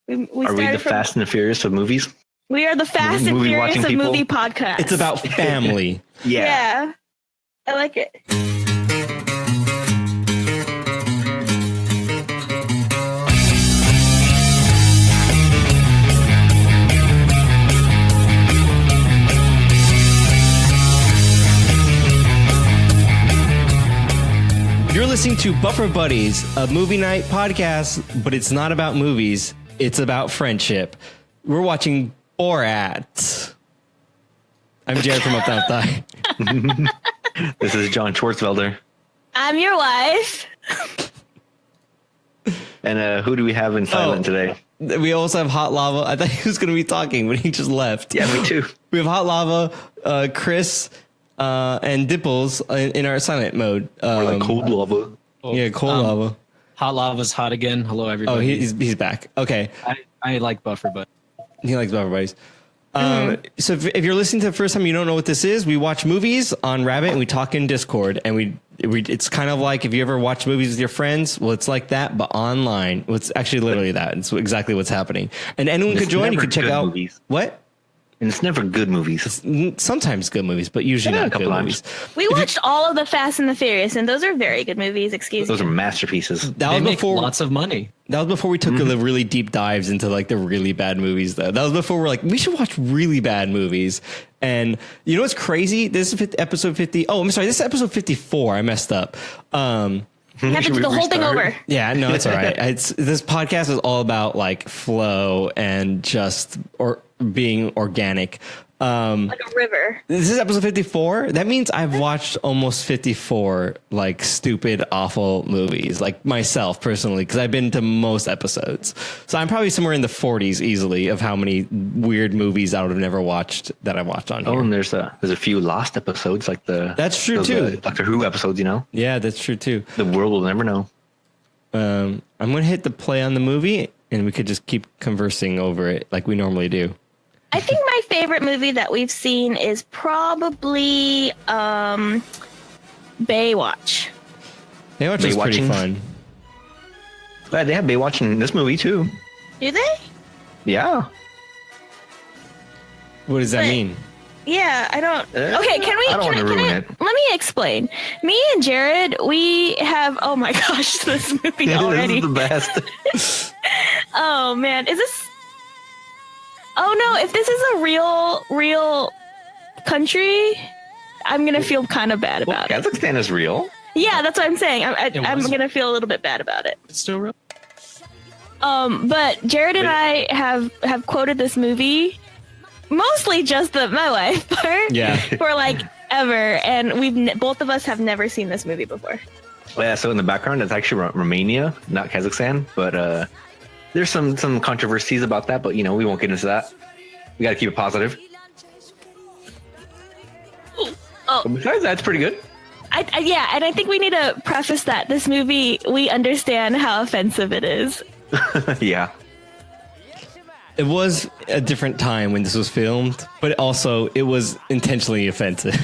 We Are we the Fast and the Furious of movies? We are the Fast and Furious of movie podcast. It's about family. Yeah. I like it. You're listening to Buffer Buddies, a movie night podcast, but it's not about movies. It's about friendship. We're watching Borat. I'm Jared from UpDownLeftDie. This is John Schwartzwelder. I'm your wife. And who do we have in silent today? We also have Hot Lava. I thought he was going to be talking, but he just left. Yeah, me too. We have Hot Lava, Chris, and Dipples in our silent mode. Or like cold lava. Yeah, cold lava. Hot Lava's hot again. Hello, everybody. Oh, he's back. Okay. I like Buffer, but he likes Buffer Buddies. So if you're listening to the first time, you don't know what this is. We watch movies on Rabbit and we talk in Discord, and we it's kind of like if you ever watch movies with your friends. Well, it's like that, but online. Well, it's actually literally that. It's exactly what's happening. And anyone could join. You could check out movies. What? And it's never good movies. It's sometimes good movies, but usually not good movies. We watched all of the Fast and the Furious, and those are very good movies. Those are masterpieces. That was before lots of money. That was before we took the really deep dives into like the really bad movies. Though that was before we're like, we should watch really bad movies. And you know what's crazy? This is episode 50. Oh, I'm sorry. This is episode 54. I messed up. You have to do the whole thing over. Yeah, no, it's all right. This podcast is all about like flow and just being organic. Like a river. This is episode 54. That means I've watched almost 54 like stupid, awful movies, like myself personally, because I've been to most episodes. So I'm probably somewhere in the 40s easily of how many weird movies I would have never watched that I watched on here. Oh, and there's a few lost episodes, like that's true too. Doctor Who episodes, you know. Yeah, that's true too. The world will never know. I'm gonna hit the play on the movie, and we could just keep conversing over it like we normally do. I think my favorite movie that we've seen is probably Baywatch. Baywatch is pretty fun. But they have Baywatch in this movie too. Do they? Yeah. What does that mean? Yeah, I don't. Okay, can we? I don't want to ruin it. Let me explain. Me and Jared, we have. Oh my gosh, this movie already. This is the best. Oh man, is this? Oh no, if this is a real country, I'm gonna feel kind of bad about it. Kazakhstan is real. Yeah, that's what I'm saying. I'm gonna feel a little bit bad about it. It's still real. But Jared and I have quoted this movie, mostly just my wife part. Yeah. For like ever, and both of us have never seen this movie before. Yeah, so in the background, it's actually Romania, not Kazakhstan, but there's some controversies about that, but we won't get into that. We got to keep it positive. Oh, but besides that, it's pretty good. Yeah, and I think we need to preface that this movie, we understand how offensive it is. Yeah. It was a different time when this was filmed, but also it was intentionally offensive.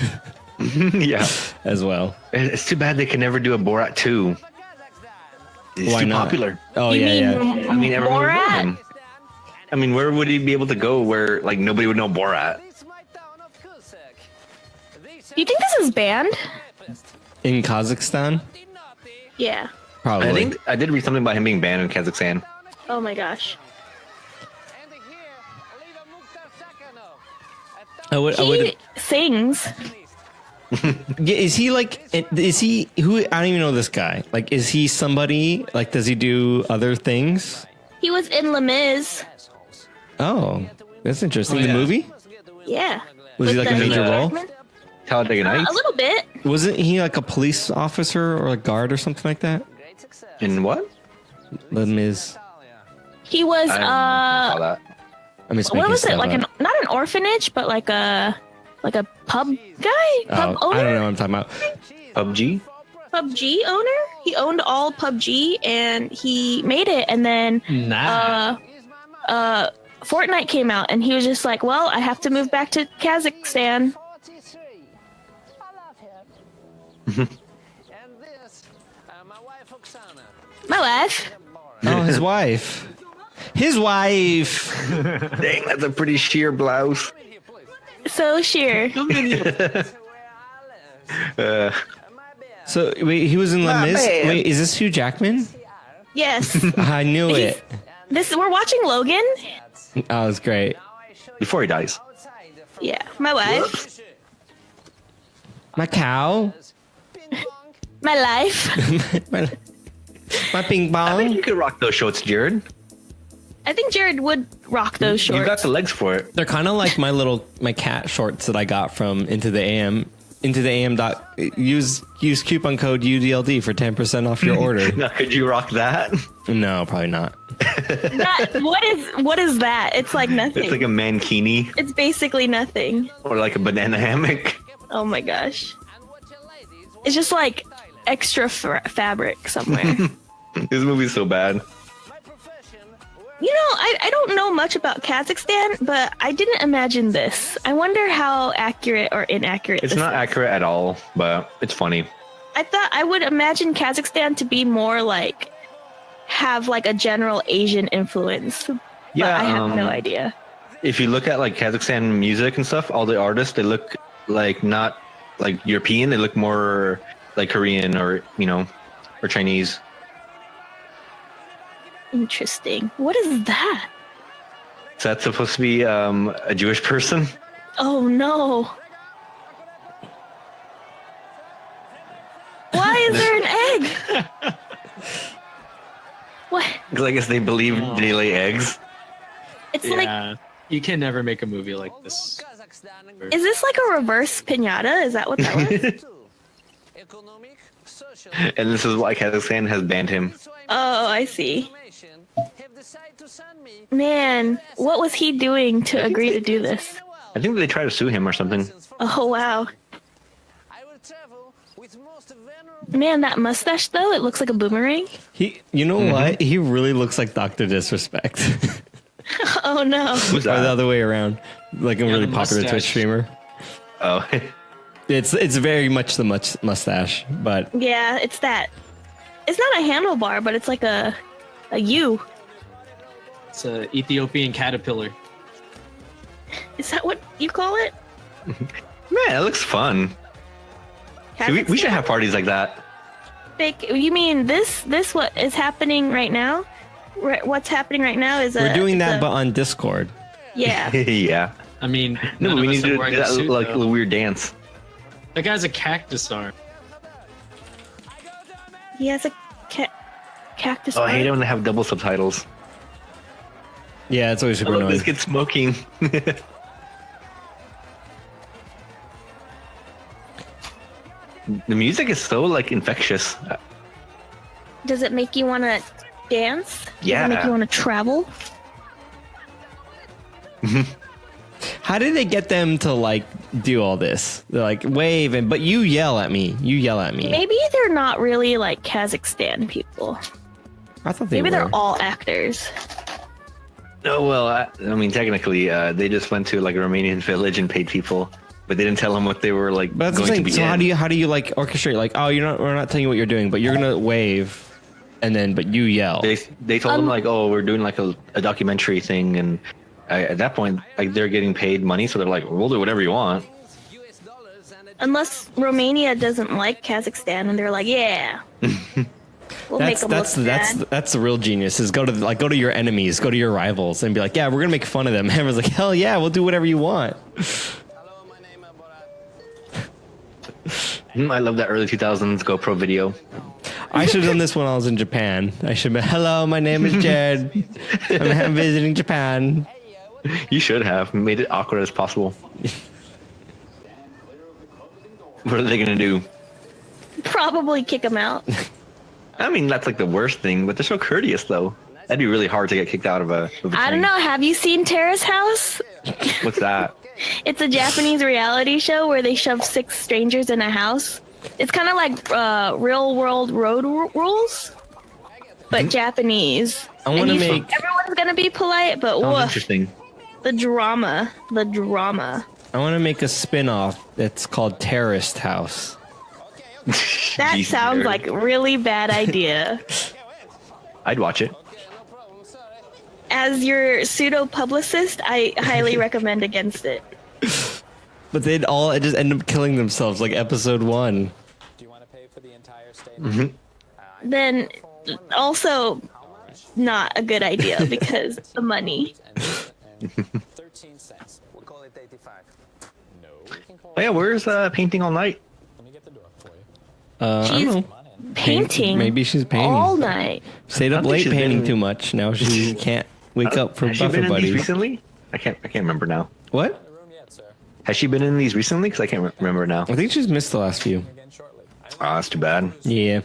Yeah. As well. It's too bad they can never do a Borat 2. It's Why too not? popular. Oh, yeah. I mean, everyone would know Borat? him. I mean, where would he be able to go where like nobody would know Borat? Do you think this is banned? In Kazakhstan? Yeah. Probably. I think I did read something about him being banned in Kazakhstan. Oh my gosh. He sings. Is he who? I don't even know this guy. Like, is he somebody? Like, does he do other things? He was in Les Mis. Oh, that's interesting. Oh, yeah. The movie? Yeah. Was he like a major role? Talladega Nights? A little bit. Wasn't he like a police officer or a guard or something like that? In what? Les Mis. He was I saw that. what was it? Like not an orphanage, but like a pub guy? Pub owner? I don't know what I'm talking about. PUBG? PUBG owner? He owned all PUBG and he made it, and then Fortnite came out and he was just like, well, I have to move back to Kazakhstan. My wife. Oh, his wife. His wife. Dang, that's a pretty sheer blouse. So sheer. So wait, he was in Les My Mis. bad. Wait, is this Hugh Jackman? Yes. I knew He's- it. We're watching Logan. Oh, it's great. Before he dies. Yeah, my wife, My cow. my life. My ping I think pong. you could rock those shorts, Jared. I think Jared would rock those shorts. You got the legs for it. They're kind of like my cat shorts that I got from Into the AM. Into the AM. Use coupon code UDLD for 10% off your order. Now, could you rock that? No, probably not. What is that? It's like nothing. It's like a mankini It's basically nothing. or like a banana hammock. Oh my gosh. It's just like extra fabric somewhere. This movie's so bad. You know, I don't know much about Kazakhstan, but I didn't imagine this. I wonder how accurate or inaccurate It's this not is. accurate at all, but it's funny. I thought I would imagine Kazakhstan to be more like have like a general Asian influence. But Yeah, I have no idea. If you look at like Kazakhstan music and stuff, all the artists, they look like not like European. They look more like Korean or, or Chinese. Interesting. What is that? So that's supposed to be a Jewish person. Oh no. Why is there an egg? What? Because I guess they believe they lay eggs. It's like, Yeah, you can never make a movie like this. is this like a reverse pinata? Is that what that was? And this is why Kazakhstan has banned him. Oh, I see. Man, what was he doing to agree to do this? I think they try to sue him or something. Oh, wow. Man, that mustache, though, it looks like a boomerang. You know what? He really looks like Dr. Disrespect. Oh, no. Who's Or the that? other way around. Like a really the popular mustache. Twitch streamer. Oh, It's very much the mustache, but Yeah, it's that. It's not a handlebar, but it's like a U. It's an Ethiopian caterpillar. Is that what you call it? man, it looks fun. See, we should have parties like that. Fake. You mean this what is happening right now? What's happening right now is we're doing that, a- but on Discord. yeah. Yeah. I mean, No, none but we of need us to are do wearing a that suit, like though. a weird dance. That guy's a cactus arm. He has a cactus. Oh, I hate it arm. when they have double subtitles. Yeah, it's always super Oh, annoying. this kid's smoking. The music is so like infectious. Does it make you want to dance? Yeah. Does it make you want to travel? How did they get them to like do all this? They're like wave but you yell at me. You yell at me. Maybe they're not really like Kazakhstan people. I thought they Maybe were. they're all actors. No, well, I mean, technically, they just went to like a Romanian village and paid people, but they didn't tell them what they were like But that's the going to thing. be So in. how do you like orchestrate? Like, oh, we're not telling you what you're doing, but you're gonna wave, and then but you yell. They told them like, oh, we're doing like a documentary thing, and at that point, like they're getting paid money, so they're like, we'll do whatever you want. Unless Romania doesn't like Kazakhstan and they're like, yeah. We'll make them look bad. That's the real genius. Is go to your enemies, go to your rivals, and be like, yeah, we're gonna make fun of them. Everyone's like, hell yeah, we'll do whatever you want. I love that early 2000s GoPro video. I should have done this when I was in Japan. I should have been, hello, my name is Jared. I'm visiting Japan. You should have made it awkward as possible. What are they gonna do? Probably kick them out. I mean, that's like the worst thing, but they're so courteous, though. That'd be really hard to get kicked out of a I don't thing. know. Have you seen Terrace House? What's that? It's a Japanese reality show where they shove 6 strangers in a house. It's kind of like real world road rules, but Japanese. I want to And make. everyone's gonna be polite, but Sounds woof, interesting. the drama. I want to make a spin-off that's called Terrorist House. That Jesus, sounds Jared. like a really bad idea. I'd watch it. as your pseudo publicist, I highly recommend against it. But they'd all just end up killing themselves, like episode 1. Do you want to pay for the entire stay? Then also not a good idea because the money. 13 cents. We'll call it 85. No. Oh yeah, where's painting all night? Let me get the door for you. I She's don't know. painting. Maybe she's painting. all night. Stayed I up don't think late she's painting been- too much. Now she can't wake up for Has she buffer been in these buddies. recently? I can't remember now. What? The room yet, sir. Has she been in these recently? Because I can't remember now. I think she's missed the last few. Again shortly. Oh, that's too bad. Yeah.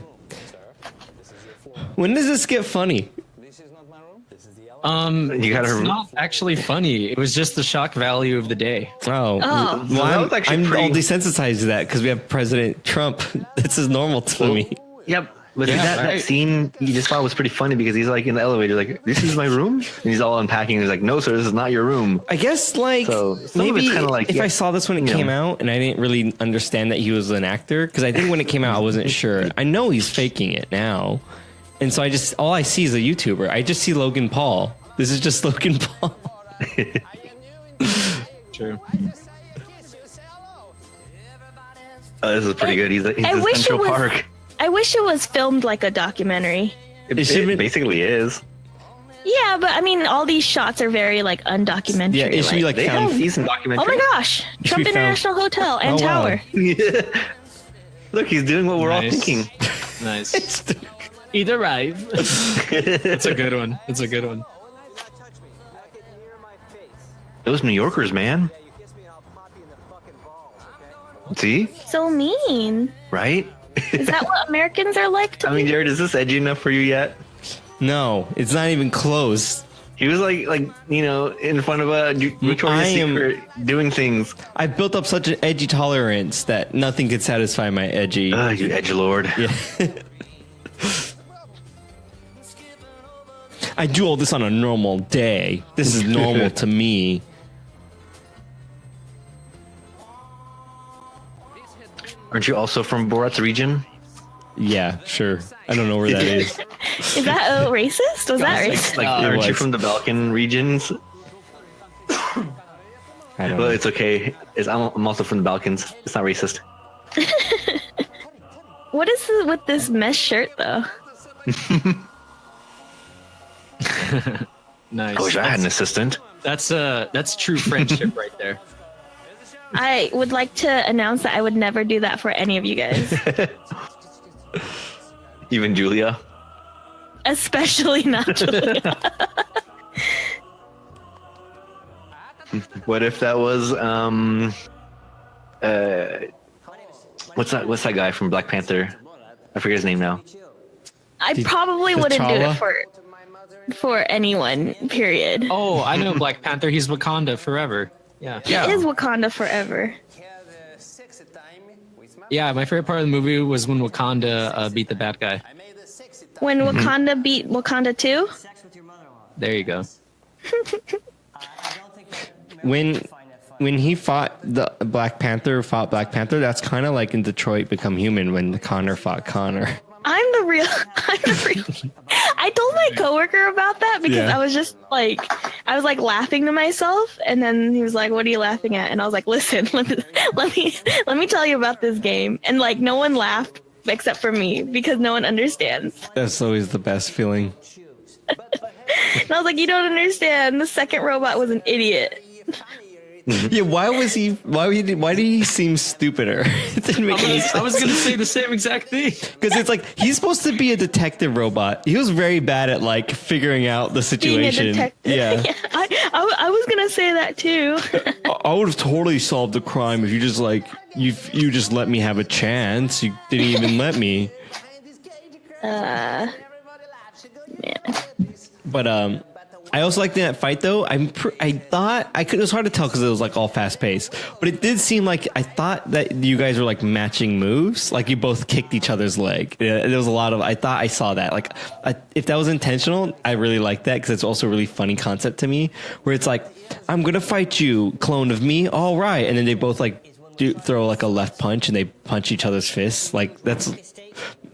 When does this get funny? This is not my room. This is the You gotta It's rem- not actually funny. It was just the shock value of the day. Oh, Oh. well, that was actually I'm all pretty- desensitized to that because we have President Trump. This is normal to me. Yep. But Yeah, that right. scene you just thought was pretty funny because he's like in the elevator, like, "This is my room," and he's all unpacking. He's like, "No, sir, this is not your room." I guess like So, some of maybe it's kinda like, if yeah, I saw this when it you know. came out and I didn't really understand that he was an actor because I think when it came out I wasn't sure. I know he's faking it now, and so all I see is a YouTuber. I just see Logan Paul. This is just Logan Paul. True. This is pretty good. He's I in wish it Central was- Park. I wish it was filmed like a documentary. It should've been- basically is. Yeah, but I mean, all these shots are very like undocumentary. Yeah, it should be like They found. have decent oh documentaries. my gosh, Trump be found- International Hotel and Oh, wow. Tower. Yeah. Look, he's doing what we're all Nice. thinking. Nice. Either right. It's a good one. It's a good one. Those New Yorkers, man. See? So mean. Right? Is that what Americans are like to I mean, me? Jared, is this edgy enough for you yet? No, it's not even close. He was like in front of a Victoria's I am- Secret doing things. I built up such an edgy tolerance that nothing could satisfy my edgy. You edgelord. Yeah. I do all this on a normal day. This is normal to me. Aren't you also from Borat's region? Yeah, sure. I don't know where that is. Is that racist? Was that racist? Like, It aren't you was. from the Balkan regions? I don't Well, know. it's okay. I'm also from the Balkans. It's not racist. What is this with this mesh shirt though? Nice. I wish I had an assistant. That's true friendship right there. I would like to announce that I would never do that for any of you guys, Even Julia. especially not Julia. What if that was what's that guy from Black Panther? I forget his name now. I probably wouldn't do T'Challa? it for anyone. Period. Oh, I know Black Panther. He's Wakanda forever. Yeah. It is Wakanda forever. Yeah, my favorite part of the movie was when Wakanda beat the bad guy. When Wakanda beat Wakanda 2, There you go. When he fought the Black Panther, that's kind of like in Detroit Become Human when Connor fought Connor. I'm the real. I told my coworker about that because Yeah. I was like laughing to myself, and then he was like, "What are you laughing at?" And I was like, "Listen, let me tell you about this game." And like, no one laughed except for me because no one understands. That's always the best feeling. And I was like, "You don't understand. The second robot was an idiot." Yeah, why did he seem stupider? It didn't make any sense. I was gonna say the same exact thing. Because it's like he's supposed to be a detective robot. He was very bad at like figuring out the Being a situation. detective. Yeah. I was gonna say that too. I would have totally solved the crime if you just like you just let me have a chance. You didn't even let me. Yeah. But I also liked in that fight though. I thought it was hard to tell because it was like all fast paced, but it did seem like I thought that you guys were like matching moves, like you both kicked each other's leg. Yeah, there was a lot of. I thought I saw that. Like, if that was intentional, I really like that because it's also a really funny concept to me, where it's like I'm gonna fight you, clone of me. All right, and then they both like throw like a left punch and they punch each other's fists. Like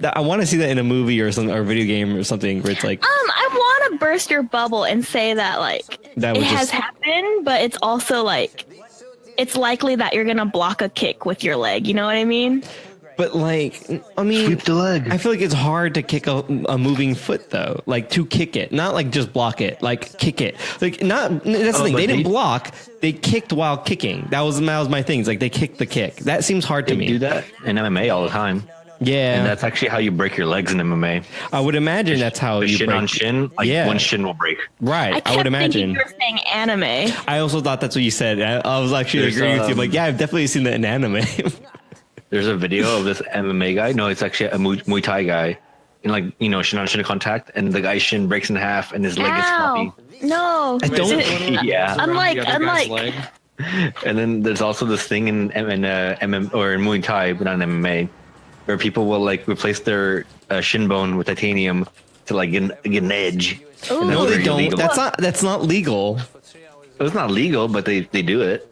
I want to see that in a movie or a video game or something where it's like. I want to to burst your bubble and say that like That it was has just- happened, but it's also like it's likely that you're gonna block a kick with your leg. You know what I mean? But like, I mean, Sweep the leg. I feel like it's hard to kick a moving foot though. Like to kick it, not like just block it. Like kick it. Like not. That's the thing. but They didn't they- block. They kicked while kicking. That was my thing. It's like they kicked the kick. That seems hard to They me. do that in MMA all the time. Yeah, And that's actually how you break your legs in MMA. I would imagine that's how The you shin break. on shin, like Yeah. one shin will break. Right, I I, kept would thinking imagine. you were saying anime. I also thought that's what you said. I was actually There's, agreeing with you. I'm like, yeah, I've definitely seen that in anime. There's a video of this MMA guy. No, it's actually a Muay Thai guy. In like, you know, shin on shin contact. And the guy's shin breaks in half and his leg is Ow! floppy. No. I don't- Yeah. Unlike And then there's also this thing in MM or in Muay Thai, but not in MMA, where people will like replace their shin bone with titanium to like get an edge. Ooh. And No, that's they very don't. illegal. That's not legal. It's not legal, but they do it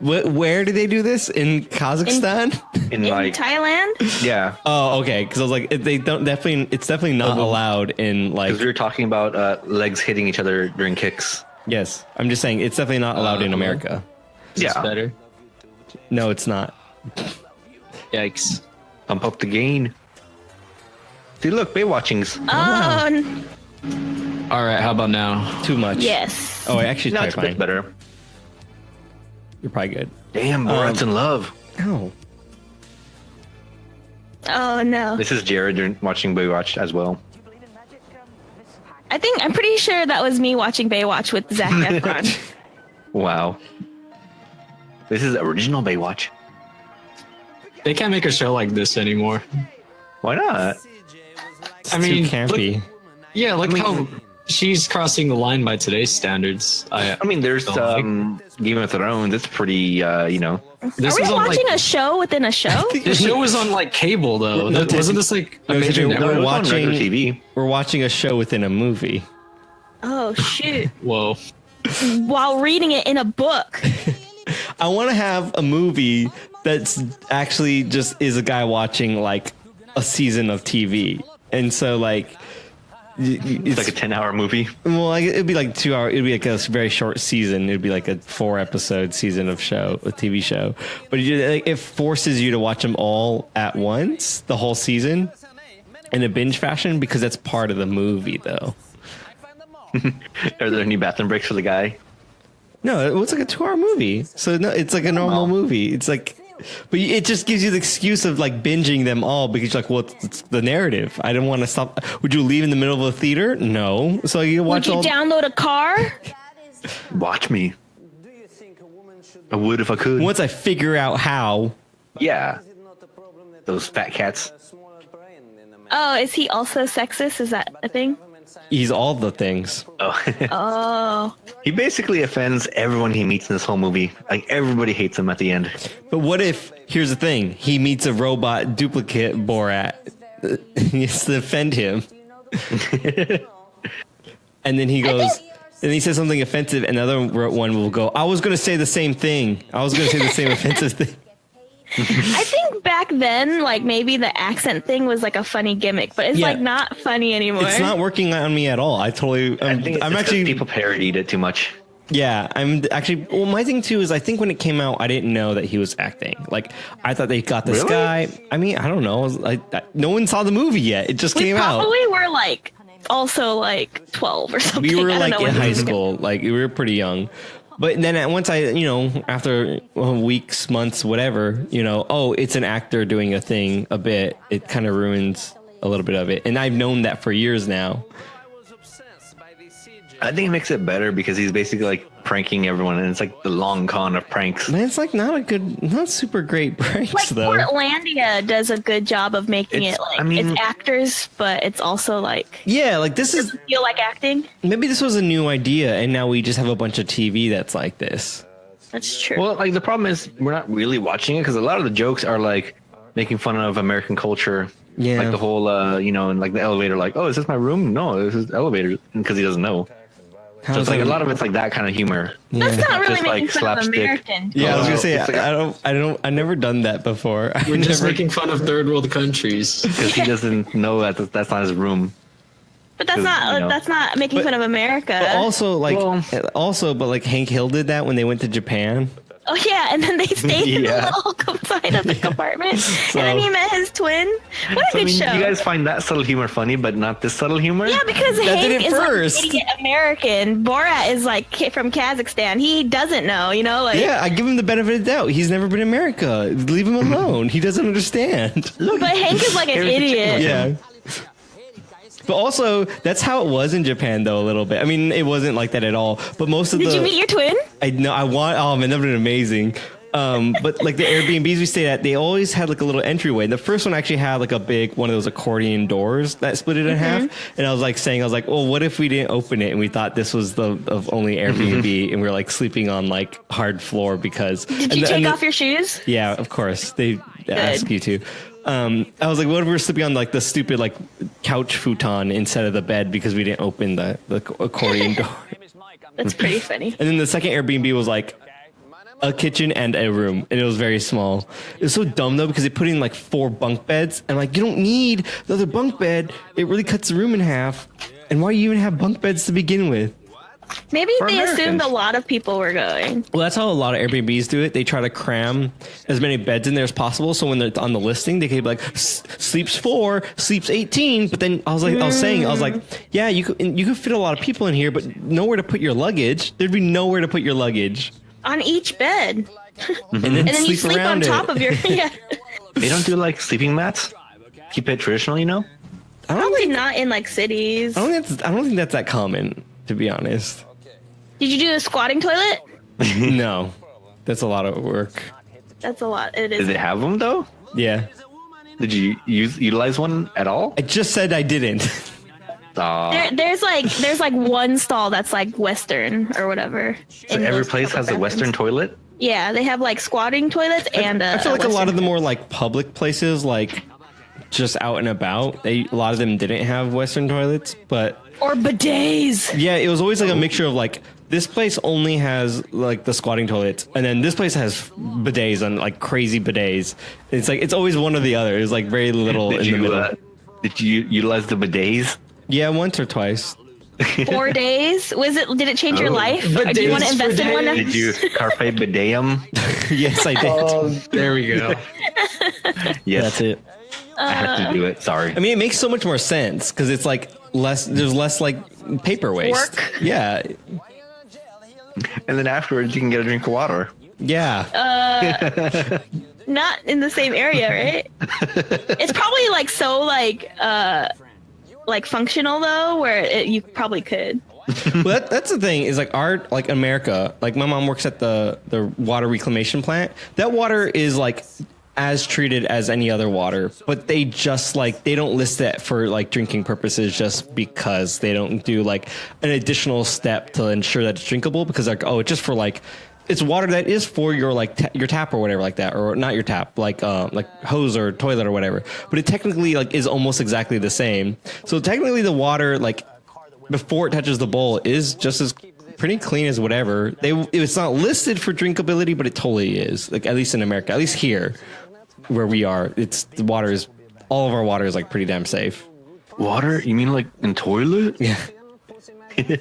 Where do they do this? In Kazakhstan? in in like Thailand. yeah. Oh, okay. Because I was like, they don't definitely. It's definitely not allowed in like. Because we were talking about legs hitting each other during kicks. Yes, I'm just saying it's definitely not allowed in America. Yeah. better. No, it's not. Yikes. Pump up the gain. See, look, Baywatchings. Oh All right, how about now? Too much. yes. Oh, actually, No, it's it's a probably bit fine. better. You're probably good. Damn, Borat's in love. Oh, Oh no. This is Jared watching Baywatch as well. I'm pretty sure that was me watching Baywatch with Zac Efron. Wow. This is original Baywatch. They can't make a show like this anymore. Why not? I mean, too campy. look- yeah, like how she's crossing the line by today's standards. I mean, there's Game of Thrones. It's pretty, you know. This Are we was on watching like a show within a show? the show was on like cable though. No, Wasn't this like a no, major TJ, network? we're It was on regular watching- TV. We're watching a show within a movie. Oh shoot. Whoa. While reading it in a book. I want to have a movie that's actually just is a guy watching like a season of TV, and so like It's like a 10-hour movie. well, like, it'd be like 2 hours. It'd be like a very short season. It'd be like a 4-episode season of a TV show. But it forces you to watch them all at once, the whole season, in a binge fashion because that's part of the movie, though. Are there any bathroom breaks for the guy? No, it's like a 2-hour movie. So no, it's like a normal movie. It's like, but it just gives you the excuse of like binging them all because you're like, well, it's the narrative. I didn't want to stop. Would you leave in the middle of a theater? No. So you Would watch you all. download a car? Watch me. I would if I could. Once I figure out how. Yeah. Those fat cats. Oh, is he also sexist? Is that a thing? He's all the things. Oh. Oh. He basically offends everyone he meets in this whole movie. Like, everybody hates him at the end. But what if, here's the thing, he meets a robot duplicate Borat. He has to defend him. And then he goes, and he says something offensive, and the other one will go, I was going to say the same thing. I was going to say the same offensive thing. I think back then, like maybe the accent thing was like a funny gimmick, but it's Yeah. like not funny anymore. It's not working on me at all. I totally, I think it's I'm just 'cause actually, people parodied it too much. yeah, I'm actually, well, my thing too is I think when it came out, I didn't know that he was acting. Like, I thought they got this Really? guy. I mean, I don't know. No one saw the movie yet. It just We came out. probably were like also like 12 or something. We were I don't like know in when high this was school, like we were pretty young. But then once after weeks, months, whatever, oh, it's an actor doing a thing a bit. It kind of ruins a little bit of it. And I've known that for years now. I think it makes it better because he's basically like pranking everyone, and it's like the long con of pranks. Man, it's like not super great pranks like though. Portlandia does a good job of making It's- it like I mean- it's actors, but it's also like Yeah, like this is feel like acting. maybe this was a new idea, and now we just have a bunch of TV that's like this. That's true. Well, like the problem is we're not really watching it because a lot of the jokes are like making fun of American culture. Yeah. Like the whole, and like the elevator, like, oh, is this my room? No, this is the elevator, because he doesn't know. So it's like a lot of it's like that kind of humor. That's not really Just, making like, fun slapstick. of American. Yeah, I was gonna Oh, say it's like I've never done that before. We're just Never- making fun of third world countries. Because he doesn't know that that's not his room. But that's not making fun of America. But also, Well- but like Hank Hill did that when they went to Japan. Oh yeah, and then they stayed in the Yeah. little side of the compartment, and then he met his twin. What a So, I good mean, show! you guys find that subtle humor funny, but not this subtle humor? Yeah, because That did Hank it is first. like idiot American. Borat is like from Kazakhstan. He doesn't know, you know, like. Yeah, I give him the benefit of the doubt. He's never been in America. Leave him alone. He doesn't understand. But Hank is like an Here's the idiot. Yeah. But also, that's how it was in Japan, though, a little bit. I mean, it wasn't like that at all. But most of Did you meet your twin? I know. Oh man, that would have been amazing. But like the Airbnbs we stayed at, they always had like a little entryway. The first one actually had like a big one of those accordion doors that split it in half. And I was like, well, what if we didn't open it and we thought this was the only Airbnb and we were like sleeping on like hard floor because. Did you take off your shoes? Yeah, of course they ask you to. I was like, what if we were sleeping on like the stupid like couch futon instead of the bed because we didn't open the accordion door. That's pretty funny. And then the second Airbnb was like a kitchen and a room, and it was very small. It was so dumb though because they put in like 4 bunk beds, and like you don't need the other bunk bed. It really cuts the room in half. And why do you even have bunk beds to begin with? Maybe For they assumed Americans. a lot of people were going. Well, that's how a lot of Airbnbs do it. They try to cram as many beds in there as possible. So when they're on the listing, they could be like, sleeps 4, sleeps 18. But then I was like, yeah, you could fit a lot of people in here, but nowhere to put your luggage. There'd be nowhere to put your luggage. On each bed. And And then you sleep on around top it. of your. Yeah. They don't do like sleeping mats? Keep it traditional, you know? I don't Probably think not in like cities. I don't think that's that common, to be honest. Did you do a squatting toilet? No, that's a lot of work. That's a lot. It is. Does it have them though? Yeah, Did you utilize one at all? I just said I didn't. There's like one stall that's like Western or whatever. So every place has a Western toilet? Yeah, they have like squatting toilets and I feel like a lot Western of the more like public places, like just out and about, a lot of them didn't have Western toilets. But or bidets. yeah, it was always like a mixture of like this place only has like the squatting toilets, and then this place has bidets and like crazy bidets. It's like it's always one or the other. There's like very little in the middle. Did you utilize the bidets? Yeah, once or twice. 4 days. Did it change your life? Or do you want to Bidets invest for in one? Did you carpe bidetum? Yes, I did. There we go. Yes, That's it. I had to do it. Sorry. I mean, it makes so much more sense because it's like there's less like paper waste. Work. Yeah. And then afterwards, you can get a drink of water. Yeah. Not in the same area, right? It's probably like so like functional though, where you probably could. Well, that's the thing is like like America, like my mom works at the water reclamation plant. That water is like as treated as any other water, but they just like they don't list it for like drinking purposes just because they don't do like an additional step to ensure that it's drinkable because like, oh, it's just for like it's water that is for your like your tap or whatever like that, or not your tap, like hose or toilet or whatever. But it technically like is almost exactly the same. So technically the water like before it touches the bowl is just as pretty clean as whatever. It's not listed for drinkability, but it totally is. Like at least in America, at least here where we are, all of our water is like pretty damn safe. Water? You mean like in toilet? Yeah.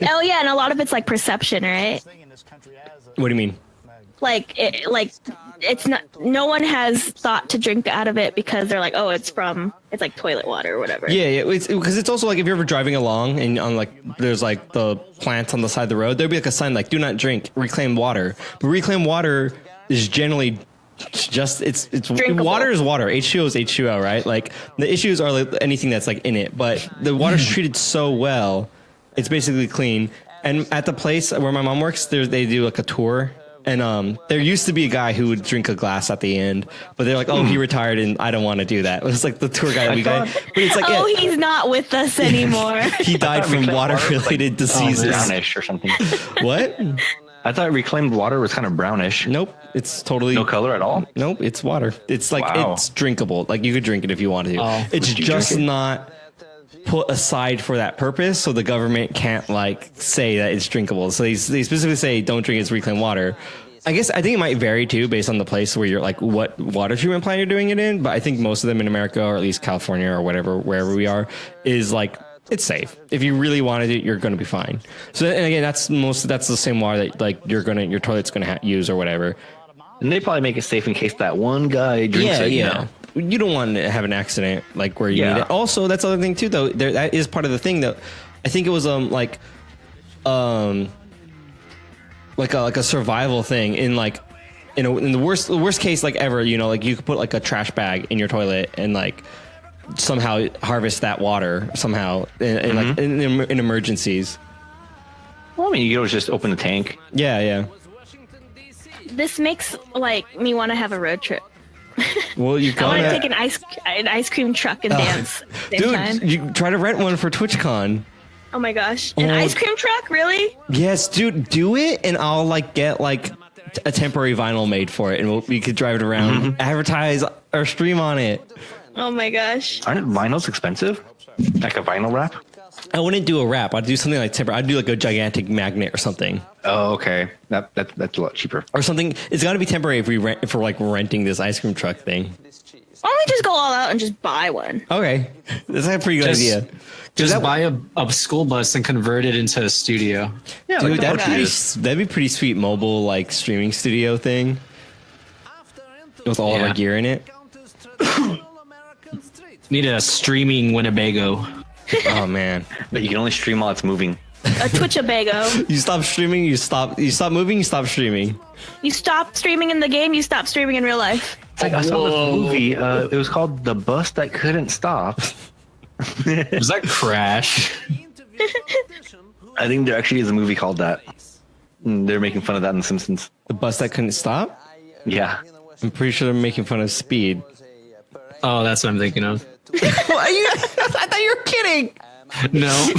Oh yeah, and a lot of it's like perception, right? What do you mean? Like it's not. No one has thought to drink out of it because they're like, oh, it's like toilet water or whatever. Yeah, it's because it's also like if you're ever driving along and on like there's like the plants on the side of the road, there'd be like a sign like do not drink reclaimed water. But reclaimed water is generally just it's Drinkable. water is water. H2O is H2O, right? Like the issues are like anything that's like in it, but the water's treated so well, it's basically clean. And at the place where my mom works, they do like a tour. And there used to be a guy who would drink a glass at the end, but they're like, oh, he retired and I don't want to do that. It was like the tour guide we got. But it's like, Oh, yeah, he's not with us anymore. he died from water-related diseases. Brownish or something. What? I thought reclaimed water was kind of brownish. Nope. It's totally No color at all? Nope. It's water. It's like Wow. it's drinkable. Like you could drink it if you wanted to. Oh. It's Would you just drink it? not put aside for that purpose, so the government can't like say that it's drinkable. So they specifically say don't drink it's reclaimed water. I think it might vary too based on the place where you're like what water treatment plant you're doing it in, but I think most of them in America or at least California or whatever wherever we are is like It's safe. If you really wanted it, you're going to be fine. So, and again, that's the same water that like your toilet's going to use or whatever. And they probably make it safe in case that one guy drinks it. Yeah. You don't want to have an accident like where you need it. Also, that's the other thing too, though. That is part of the thing that I think it was like a survival thing in the worst case like ever. You know, like you could put like a trash bag in your toilet and like somehow harvest that water somehow in emergencies. Well, I mean, you could always just open the tank. Yeah. This makes like me want to have a road trip. Well, you I want to take an ice cream truck and dance. At the same dude, time. you try to rent one for TwitchCon. Oh my gosh, an ice cream truck, really? Yes, dude, do it, and I'll like get like a temporary vinyl made for it, and we could drive it around, advertise or stream on it. Oh my gosh. Aren't vinyls expensive? Like a vinyl wrap? I wouldn't do a wrap. I'd do something like temporary. I'd do like a gigantic magnet or something. Oh, okay. That's a lot cheaper. Or something. It's got to be temporary if we're like renting this ice cream truck thing. Why don't we just go all out and just buy one? Okay, that's a pretty good idea. Just buy a school bus and convert it into a studio. Yeah, dude, like that'd be pretty sweet mobile like streaming studio thing with all of our gear in it. Need a streaming Winnebago. Oh man, but you can only stream while it's moving. A Twitch-a-bago. You stop streaming, you stop moving, you stop streaming. You stop streaming in the game, you stop streaming in real life. It's like I saw this movie. It was called The Bus That Couldn't Stop. Was that Crash? I think there actually is a movie called that. They're making fun of that in The Simpsons. The bus that couldn't stop? Yeah. I'm pretty sure they're making fun of Speed. Oh, that's what I'm thinking of. I thought you were kidding. No.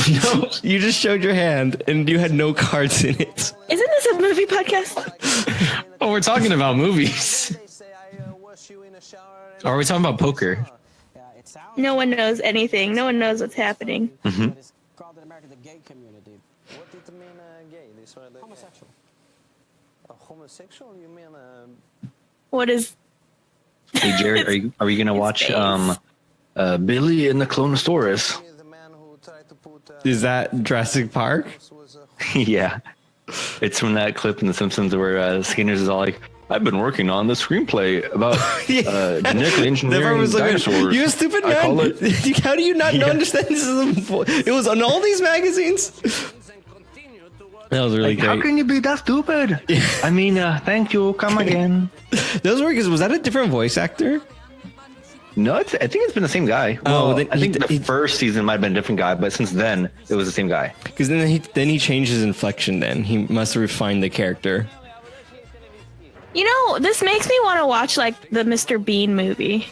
You just showed your hand and you had no cards in it. Isn't this a movie podcast? Oh, we're talking about movies. Or are we talking about poker? No one knows anything. No one knows what's happening. Mm-hmm. What did it mean gay? This were the homosexual. A homosexual? You mean What is... Hey, Jerry, are you going to watch Billy and the Clonosaurus? the man who tried to put Is that Jurassic Park? Yeah. It's from that clip in The Simpsons where Skinner's is all like, I've been working on the screenplay about genetically engineering dinosaurs. You stupid man. How do you not understand this it was on all these magazines? That was really great. How can you be that stupid? I mean, thank you. Come again. Those were because was that a different voice actor? No, I think it's been the same guy. Oh, well, I think the first season might have been a different guy, but since then it was the same guy. Because then he changed his inflection. Then he must have refined the character. You know, this makes me want to watch like the Mr. Bean movie.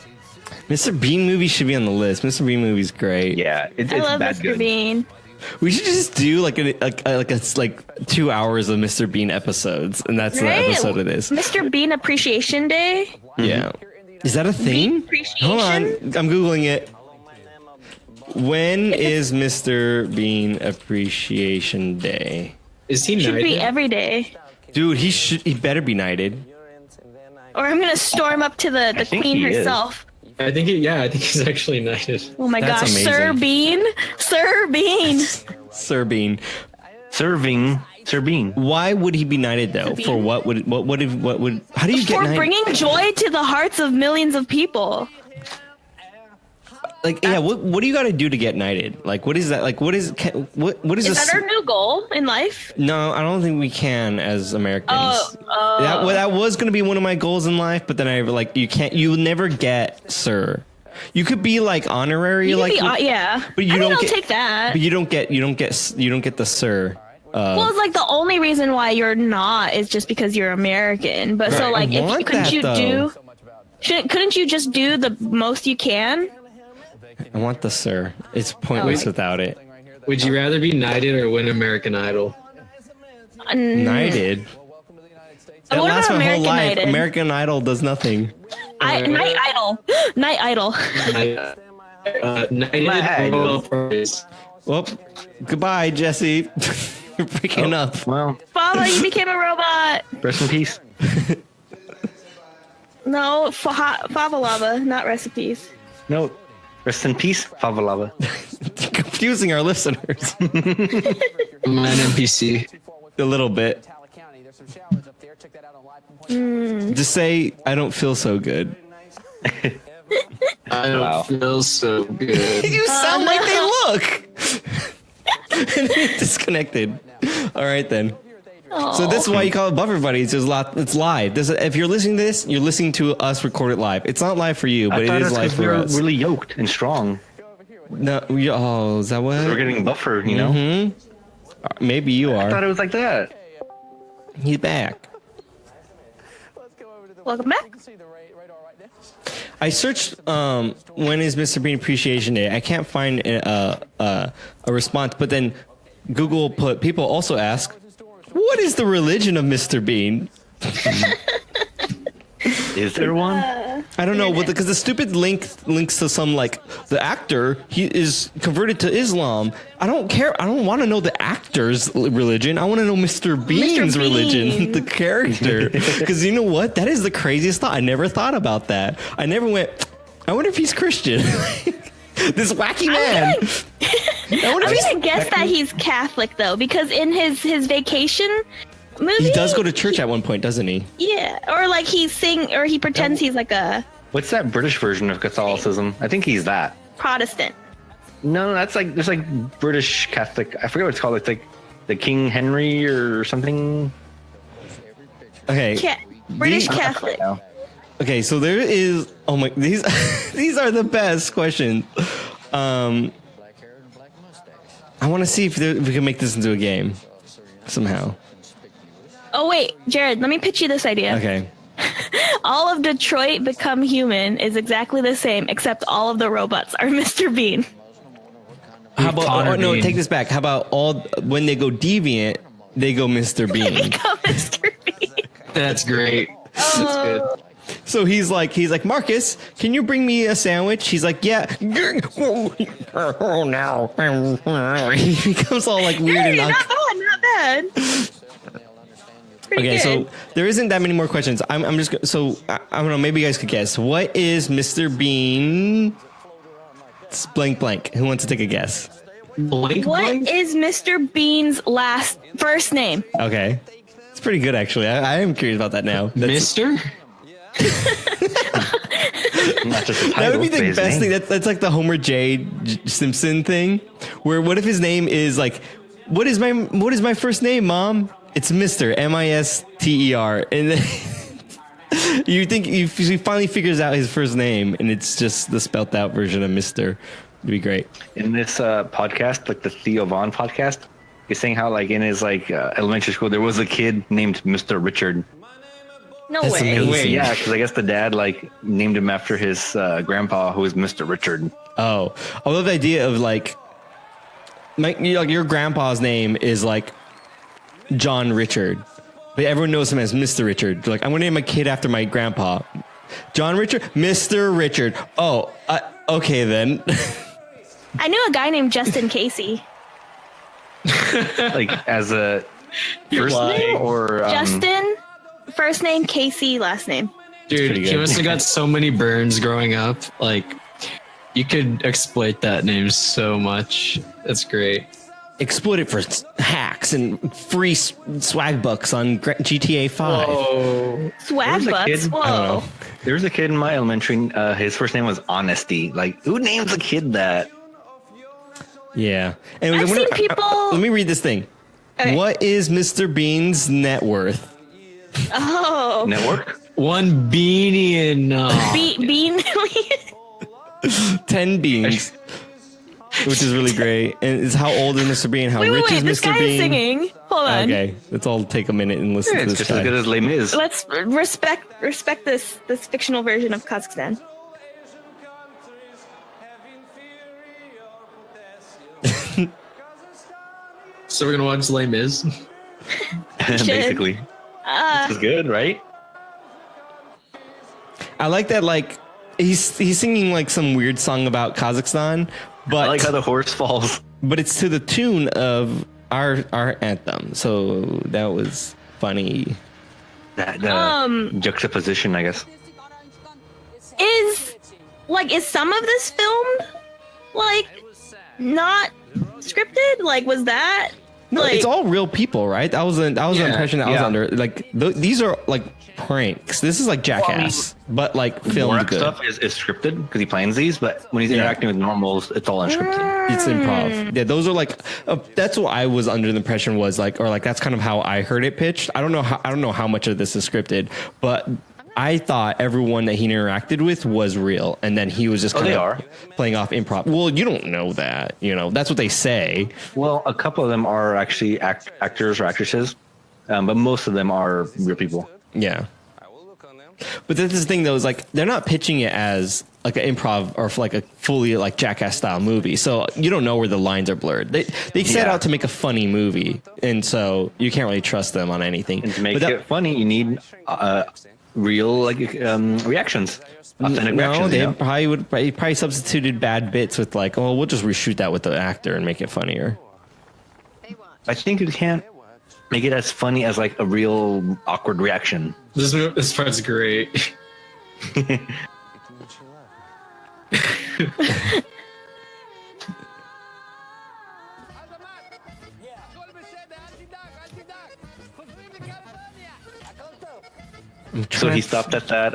Mr. Bean movie should be on the list. Mr. Bean movie's great. Yeah, it's I love bad Mr. good. Bean. We should just do like 2 hours of Mr. Bean episodes, and that's the episode it is. Mr. Bean Appreciation Day. Yeah. Is that a thing? Appreciation? Hold on, I'm googling it. When is Mr. Bean Appreciation Day? Is he Should knighted? be every day. Dude, he better be knighted. Or I'm gonna storm up to the think queen he is. herself. I think he's actually knighted. Oh my That's gosh, amazing. Sir Bean, Sir Bean. Sir Bean. Serving Sir Bean. Why would he be knighted though? Bean. For what would how do you get For knighted? bringing joy to the hearts of millions of people. Like yeah, what do you got to do to get knighted? Like what is that? Like what is Is this? that our new goal in life? No, I don't think we can as Americans. Oh. That was going to be one of my goals in life, but then you will never get sir. You could be like honorary, You like can be, yeah. but you don't I'll get, take that. But you don't get the sir. Well, it's like the only reason why you're not is just because you're American. But so Right. like, I want couldn't that, you though. couldn't you just do the most you can? I want the sir. It's pointless Oh. without it. Would you rather be knighted or win American Idol? Knighted. That What lasts about my whole American life. Idol? American Idol does nothing. Night Idol. Night Idol. Knighted Idol. Royal Prize. Well, goodbye, Jesse. You're breaking up. Well, Fava, you became a robot. rest in peace. No, Fava Lava, not recipes. No, Rest in peace, Favalava. Confusing our listeners I'm an NPC. a little bit. Just say, I don't feel so good. I don't Wow. feel so good. You sound like they look. And then disconnected. All right, then. So this is why you call it Buffer Buddy. It's just it's live. If you're listening to this, you're listening to us record it live. It's not live for you, but it is live for us. We're really yoked and strong. No, is that what? We're getting buffer, you know? Mm-hmm. Maybe you I thought are. it was like that. He's back. Welcome back. I searched when is Mr. Bean Appreciation Day. I can't find a response, but then Google put people also ask, what is the religion of Mr. Bean? Is there one? I don't know, because the stupid links to some like the actor he is converted to Islam. I don't care. I don't want to know the actor's religion. I want to know Mr. Bean's religion, Bean. the character. Because you know what? That is the craziest thought. I never thought about that. I never went. I wonder if he's Christian. This wacky man. I wonder I'm if gonna guess that he's Catholic though, because in his vacation movie, he does go to church at one point, doesn't he? Yeah, or like he pretends he's like a What's that British version of Catholicism? I think he's that. Protestant. No, that's like there's like British Catholic. I forget what it's called. It's like the King Henry or something. Okay. British Catholic. No. Okay, so there is. Oh my! These these are the best questions. I want to see if we can make this into a game somehow. Oh wait, Jared, let me pitch you this idea. Okay. All of Detroit Become Human is exactly the same, except all of the robots are Mr. Bean. How about? Connor No, Bean. take this back. How about when they go deviant, they go Mr. They Bean. become Mr. Bean. That's great. That's good. So he's like Marcus, can you bring me a sandwich? He's like, yeah. Oh no. He becomes all like weird and Hey, not bad. Pretty Okay, good. so there isn't that many more questions. I'm just so I don't know. Maybe you guys could guess. What is Mr. Bean? It's blank blank. Who wants to take a guess? Blink, What blink? is Mr. Bean's first name? Okay, it's pretty good actually. I am curious about that now. Mister? Not just a That title, would be but the his best name. thing. That's like the Homer J. Simpson thing, where what if his name is like, what is my first name, Mom? It's Mister Mister, and then you think he finally figures out his first name, and it's just the spelt out version of Mister. It'd be great. In this podcast, like the Theo Vaughn podcast, he's saying how like in his like elementary school there was a kid named Mr. Richard. No That's way. amazing. Wait, yeah, because I guess the dad like named him after his grandpa, who was Mr. Richard. Oh, I love the idea of like, your grandpa's name is like John Richard, but everyone knows him as Mr. Richard. They're like, I'm going to name my kid after my grandpa. John Richard? Mr. Richard. Oh, okay then. I knew a guy named Justin Casey. Like as a first name or Justin, first name, Casey, last name. Dude, pretty he good. must have got so many burns growing up. Like, you could exploit that name so much. That's great. Exploit it for hacks and free swag bucks on GTA 5. Oh, Swag There's a bucks. kid- Whoa. I don't know. there was a kid in my elementary. His first name was Honesty. Like, who names a kid that? Yeah. And I've seen people- Let me read this thing. Okay. What is Mr. Bean's net worth? Oh. Network? 1 billion. Bean. 10 beans. Which is really great. And it's how old is Mr. Bean? How Wait, rich is this Mr. guy Bean? is singing. Hold on. Okay, let's all take a minute and listen Yeah, to it's this just as good guy. as Les Mis. Let's respect this fictional version of Kazakhstan. So we're gonna watch Les Mis. Basically, this is good, right? I like that. Like he's singing like some weird song about Kazakhstan, but I like how the horse falls. but it's to the tune of our anthem. So that was funny. That juxtaposition, I guess. Is some of this filmed like not scripted? Like, was that? No, like, it's all real people, right? That was the impression that I was under. Like these are like pranks. This is like Jackass, but like filmed Borat good. stuff is scripted because he plans these, but when he's interacting with normals, it's all unscripted. It's improv. Yeah, those are like that's what I was under the impression was like, or like that's kind of how I heard it pitched. I don't know how much of this is scripted, but I thought everyone that he interacted with was real, and then he was just kind of playing off improv. Well, you don't know that, that's what they say. Well, a couple of them are actually actors or actresses, but most of them are real people. Yeah. But that's the thing, though, is like they're not pitching it as like an improv or like a fully like Jackass style movie, so you don't know where the lines are blurred. They set out to make a funny movie, and so you can't really trust them on anything. And to make it funny, you need real reactions. Authentic reactions. They probably substituted bad bits with like, oh, we'll just reshoot that with the actor and make it funnier. I think you can't make it as funny as like a real awkward reaction. This part's great. So he stopped at that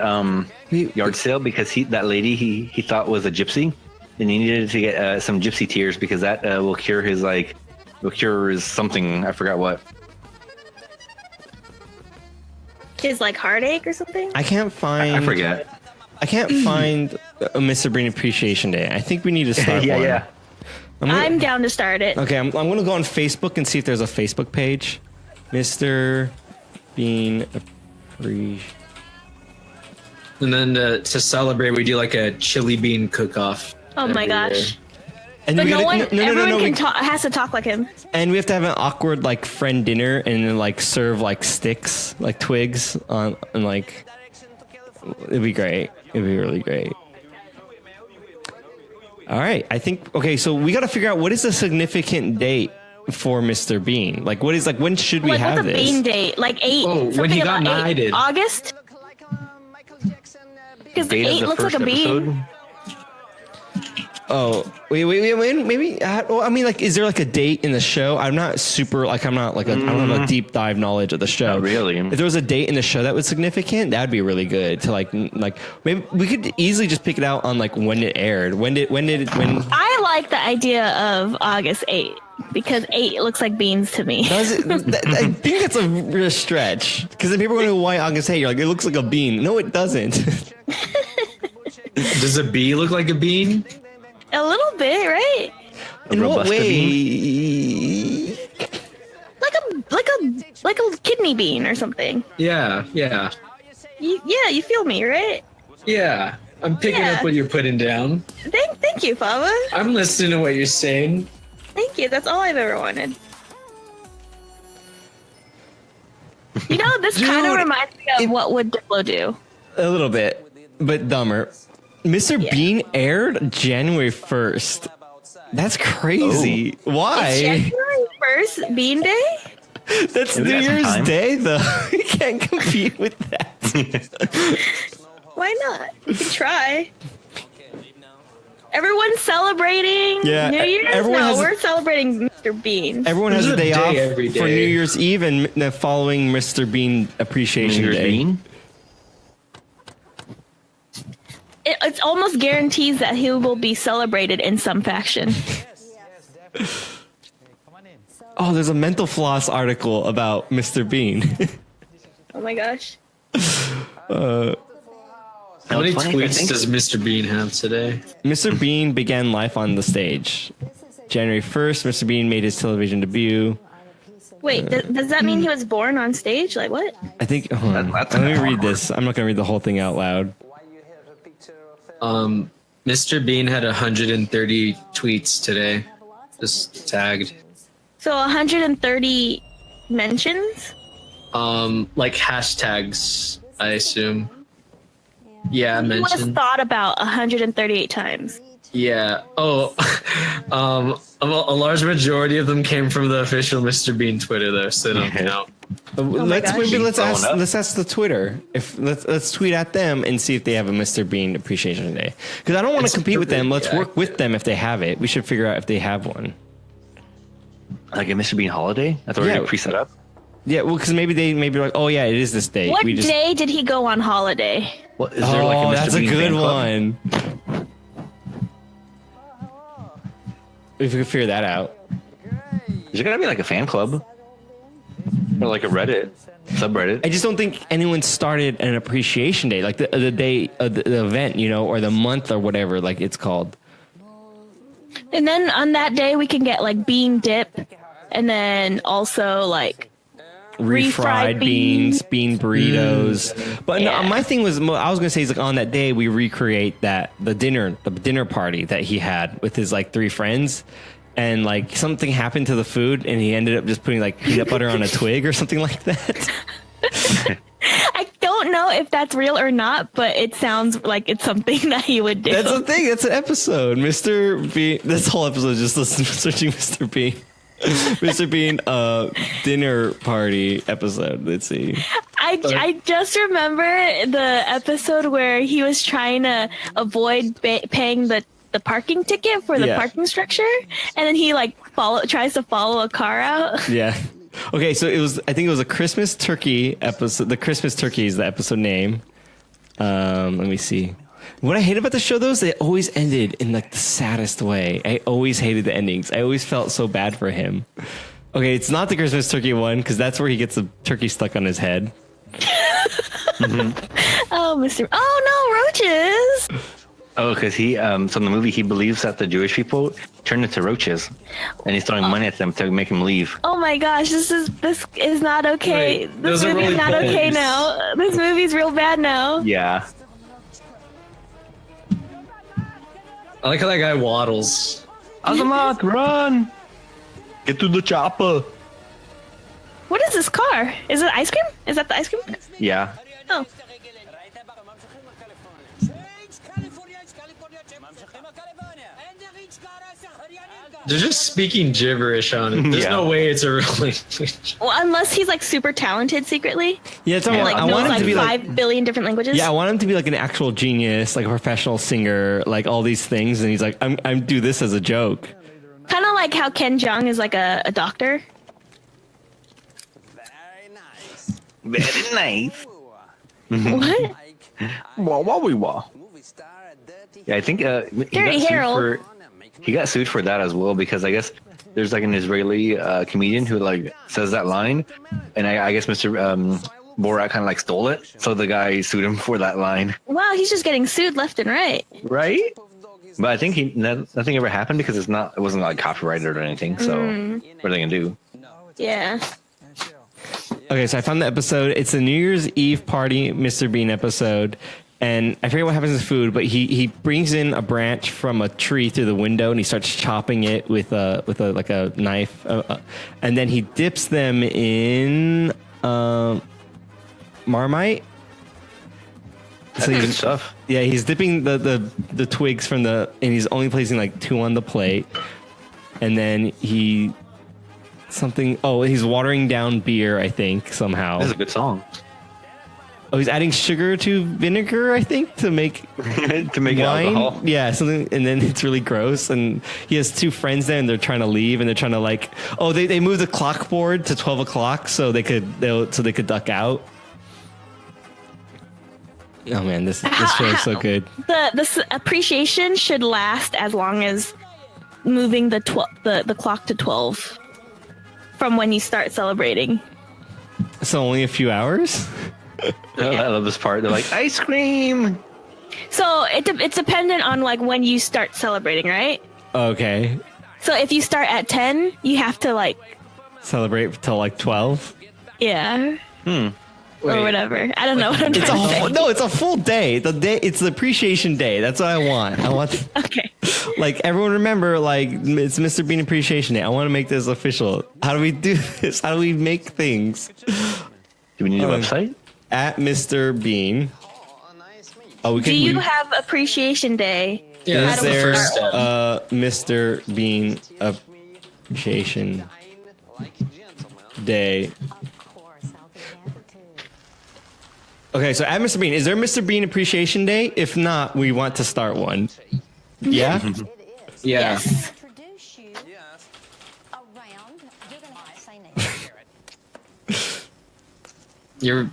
yard sale because that lady he thought was a gypsy, and he needed to get some gypsy tears because that will cure his something. I forgot what. his like heartache or something. I can't find. I forget. I can't find a Mr. Bean Appreciation Day. I think we need to start one. Yeah. I'm down to start it. Okay, I'm going to go on Facebook and see if there's a Facebook page. Mr. Bean Appreciation. And then to celebrate, we do like a chili bean cook-off. Oh my gosh. And But everyone has to talk like him. And we have to have an awkward like friend dinner and then like serve like sticks, like twigs on, and like it'd be great. It'd be really great. All right, I think okay. So we got to figure out what is the significant date for Mr. Bean. Like, what is like when should we have what's a this? Bean date? Like 8. Oh, when he got knighted. August. Because Date of 8 the looks like first a bean. episode? Oh, wait, maybe. Well, I mean, like, is there like a date in the show? I'm not super. Like, I'm not like I don't have a deep dive knowledge of the show. Not really. If there was a date in the show that was significant, that'd be really good. To like maybe we could easily just pick it out on like when it aired. When I like the idea of August 8 because 8 looks like beans to me. Does it, I think that's a real stretch because then people are going to go, why August 8? You're like, it looks like a bean. No, it doesn't. Does a bee look like a bean? A little bit, right? In what way? Bean? Like a kidney bean or something. Yeah. You feel me, right? Yeah. I'm picking up what you're putting down. Thank you, Papa. I'm listening to what you're saying. Thank you. That's all I've ever wanted. You know, this kind of reminds me of what would Diplo do. A little bit, but dumber. Mr. Bean aired January 1st. That's crazy. Why? It's January 1st, Bean Day? That's New Year's Day, though. You can't compete with that. Why not? You can try. Everyone's celebrating New Year's. We're celebrating Mr. Bean. Everyone has a day off every day. for New Year's Eve and the following Mr. Bean Appreciation Day. Bean? It's almost guarantees that he will be celebrated in some fashion. Oh, there's a Mental Floss article about Mr. Bean. Oh my gosh. How many tweets does Mr. Bean have today? Mr. Bean began life on the stage. January 1st, Mr. Bean made his television debut. Wait, does that mean he was born on stage? Like what? I think. Hold on. Let me read this. I'm not going to read the whole thing out loud. Mr. Bean had 130 tweets today. Just tagged. So 130 mentions? Like hashtags, I assume. Yeah, He was mentioned. thought about 138 times. Yeah. Oh, a large majority of them came from the official Mr. Bean Twitter, though, so they don't count. Let's gosh. let's ask the Twitter if let's tweet at them and see if they have a Mr. Bean Appreciation Day. Because I don't want to compete with them. Let's work with them if they have it. We should figure out if they have one. Like a Mr. Bean holiday? That's already pre-set up? Yeah, well, because maybe like, oh yeah, it is this day. What day did he go on holiday? What, is there like a Mr. That's Bean a good fan club? one. If we could figure that out. Is there gonna be like a fan club? Or like a Reddit subreddit? I just don't think anyone started an appreciation day, like the day of the event, you know, or the month or whatever, like it's called. And then on that day we can get like bean dip, and then also like refried beans, bean burritos. But Yeah. no, my thing was, I was gonna say is like on that day we recreate the dinner party that he had with his like 3 friends. And like something happened to the food, and he ended up just putting like peanut butter on a twig or something like that. I don't know if that's real or not, but it sounds like it's something that he would do. That's the thing. That's an episode. Mr. Bean. This whole episode is just searching Mr. Bean. Mr. Bean dinner party episode. Let's see. I just remember the episode where he was trying to avoid paying the parking ticket for the parking structure, and then he like tries to follow a car out. Yeah. Okay, so I think it was a Christmas turkey episode. The Christmas turkey is the episode name. Let me see. What I hate about the show though is they always ended in like the saddest way. I always hated the endings. I always felt so bad for him. Okay, it's not the Christmas turkey one, because that's where he gets the turkey stuck on his head. Oh, Mr. Oh no, roaches! Oh, because he, so in the movie, he believes that the Jewish people turned into roaches, and he's throwing money at them to make him leave. Oh my gosh, this is not okay. Right. This Those are movie's really not okay bold. now. This movie's real bad now. Yeah. I like how that guy waddles. Azamat, run! Get to the chopper. What is this car? Is it ice cream? Is that the ice cream? Yeah. Oh. They're just speaking gibberish on it. There's no way it's a real language. Well, unless he's like super talented secretly. Yeah, it's And like I knows want him like to be 5 billion different languages. Yeah, I want him to be like an actual genius, like a professional singer, like all these things. And he's like, I'm do this as a joke. Kind of like how Ken Jeong is like a doctor. Very nice. What? Wah. Yeah, I think Dirty Harold. He got sued for that as well, because I guess there's like an Israeli comedian who like says that line, and I guess Mr. Borat kind of like stole it, so the guy sued him for that line. Wow, he's just getting sued left and right. Right? But I think nothing ever happened because it wasn't like copyrighted or anything. So what are they gonna do? Yeah. Okay, so I found the episode. It's a New Year's Eve party, Mr. Bean episode. And I forget what happens to food, but he brings in a branch from a tree through the window, and he starts chopping it with a knife, and then he dips them in Marmite. That's good stuff. Yeah, he's dipping the twigs from and he's only placing like 2 on the plate, and then he's watering down beer, I think, somehow. That's a good song. Oh, he's adding sugar to vinegar, I think, to make wine? Alcohol. Yeah, something, and then it's really gross. And he has 2 friends there, and they're trying to leave, and they're trying to like, they moved the clock board to 12 o'clock so they could duck out. Oh man, this show is so good. This appreciation should last as long as moving the clock to 12 from when you start celebrating. So only a few hours. I love this part. They're like, ice cream. So it's dependent on like when you start celebrating, right? Okay. So if you start at 10, you have to like celebrate till like 12. Yeah. Or whatever. I don't know what I'm trying to say. No, it's a full day. It's the appreciation day. That's what I want. Okay. Like everyone remember, like it's Mr. Bean Appreciation Day. I want to make this official. How do we do this? How do we make things? Do we need a website? At Mr. Bean. Do you have Appreciation Day Yeah, Is that's the there first step. Mr. Bean Appreciation Day? Okay, so at Mr. Bean, is there Mr. Bean Appreciation Day? If not, we want to start one. Yeah? Yeah. Yes. Introduce you around. You're gonna say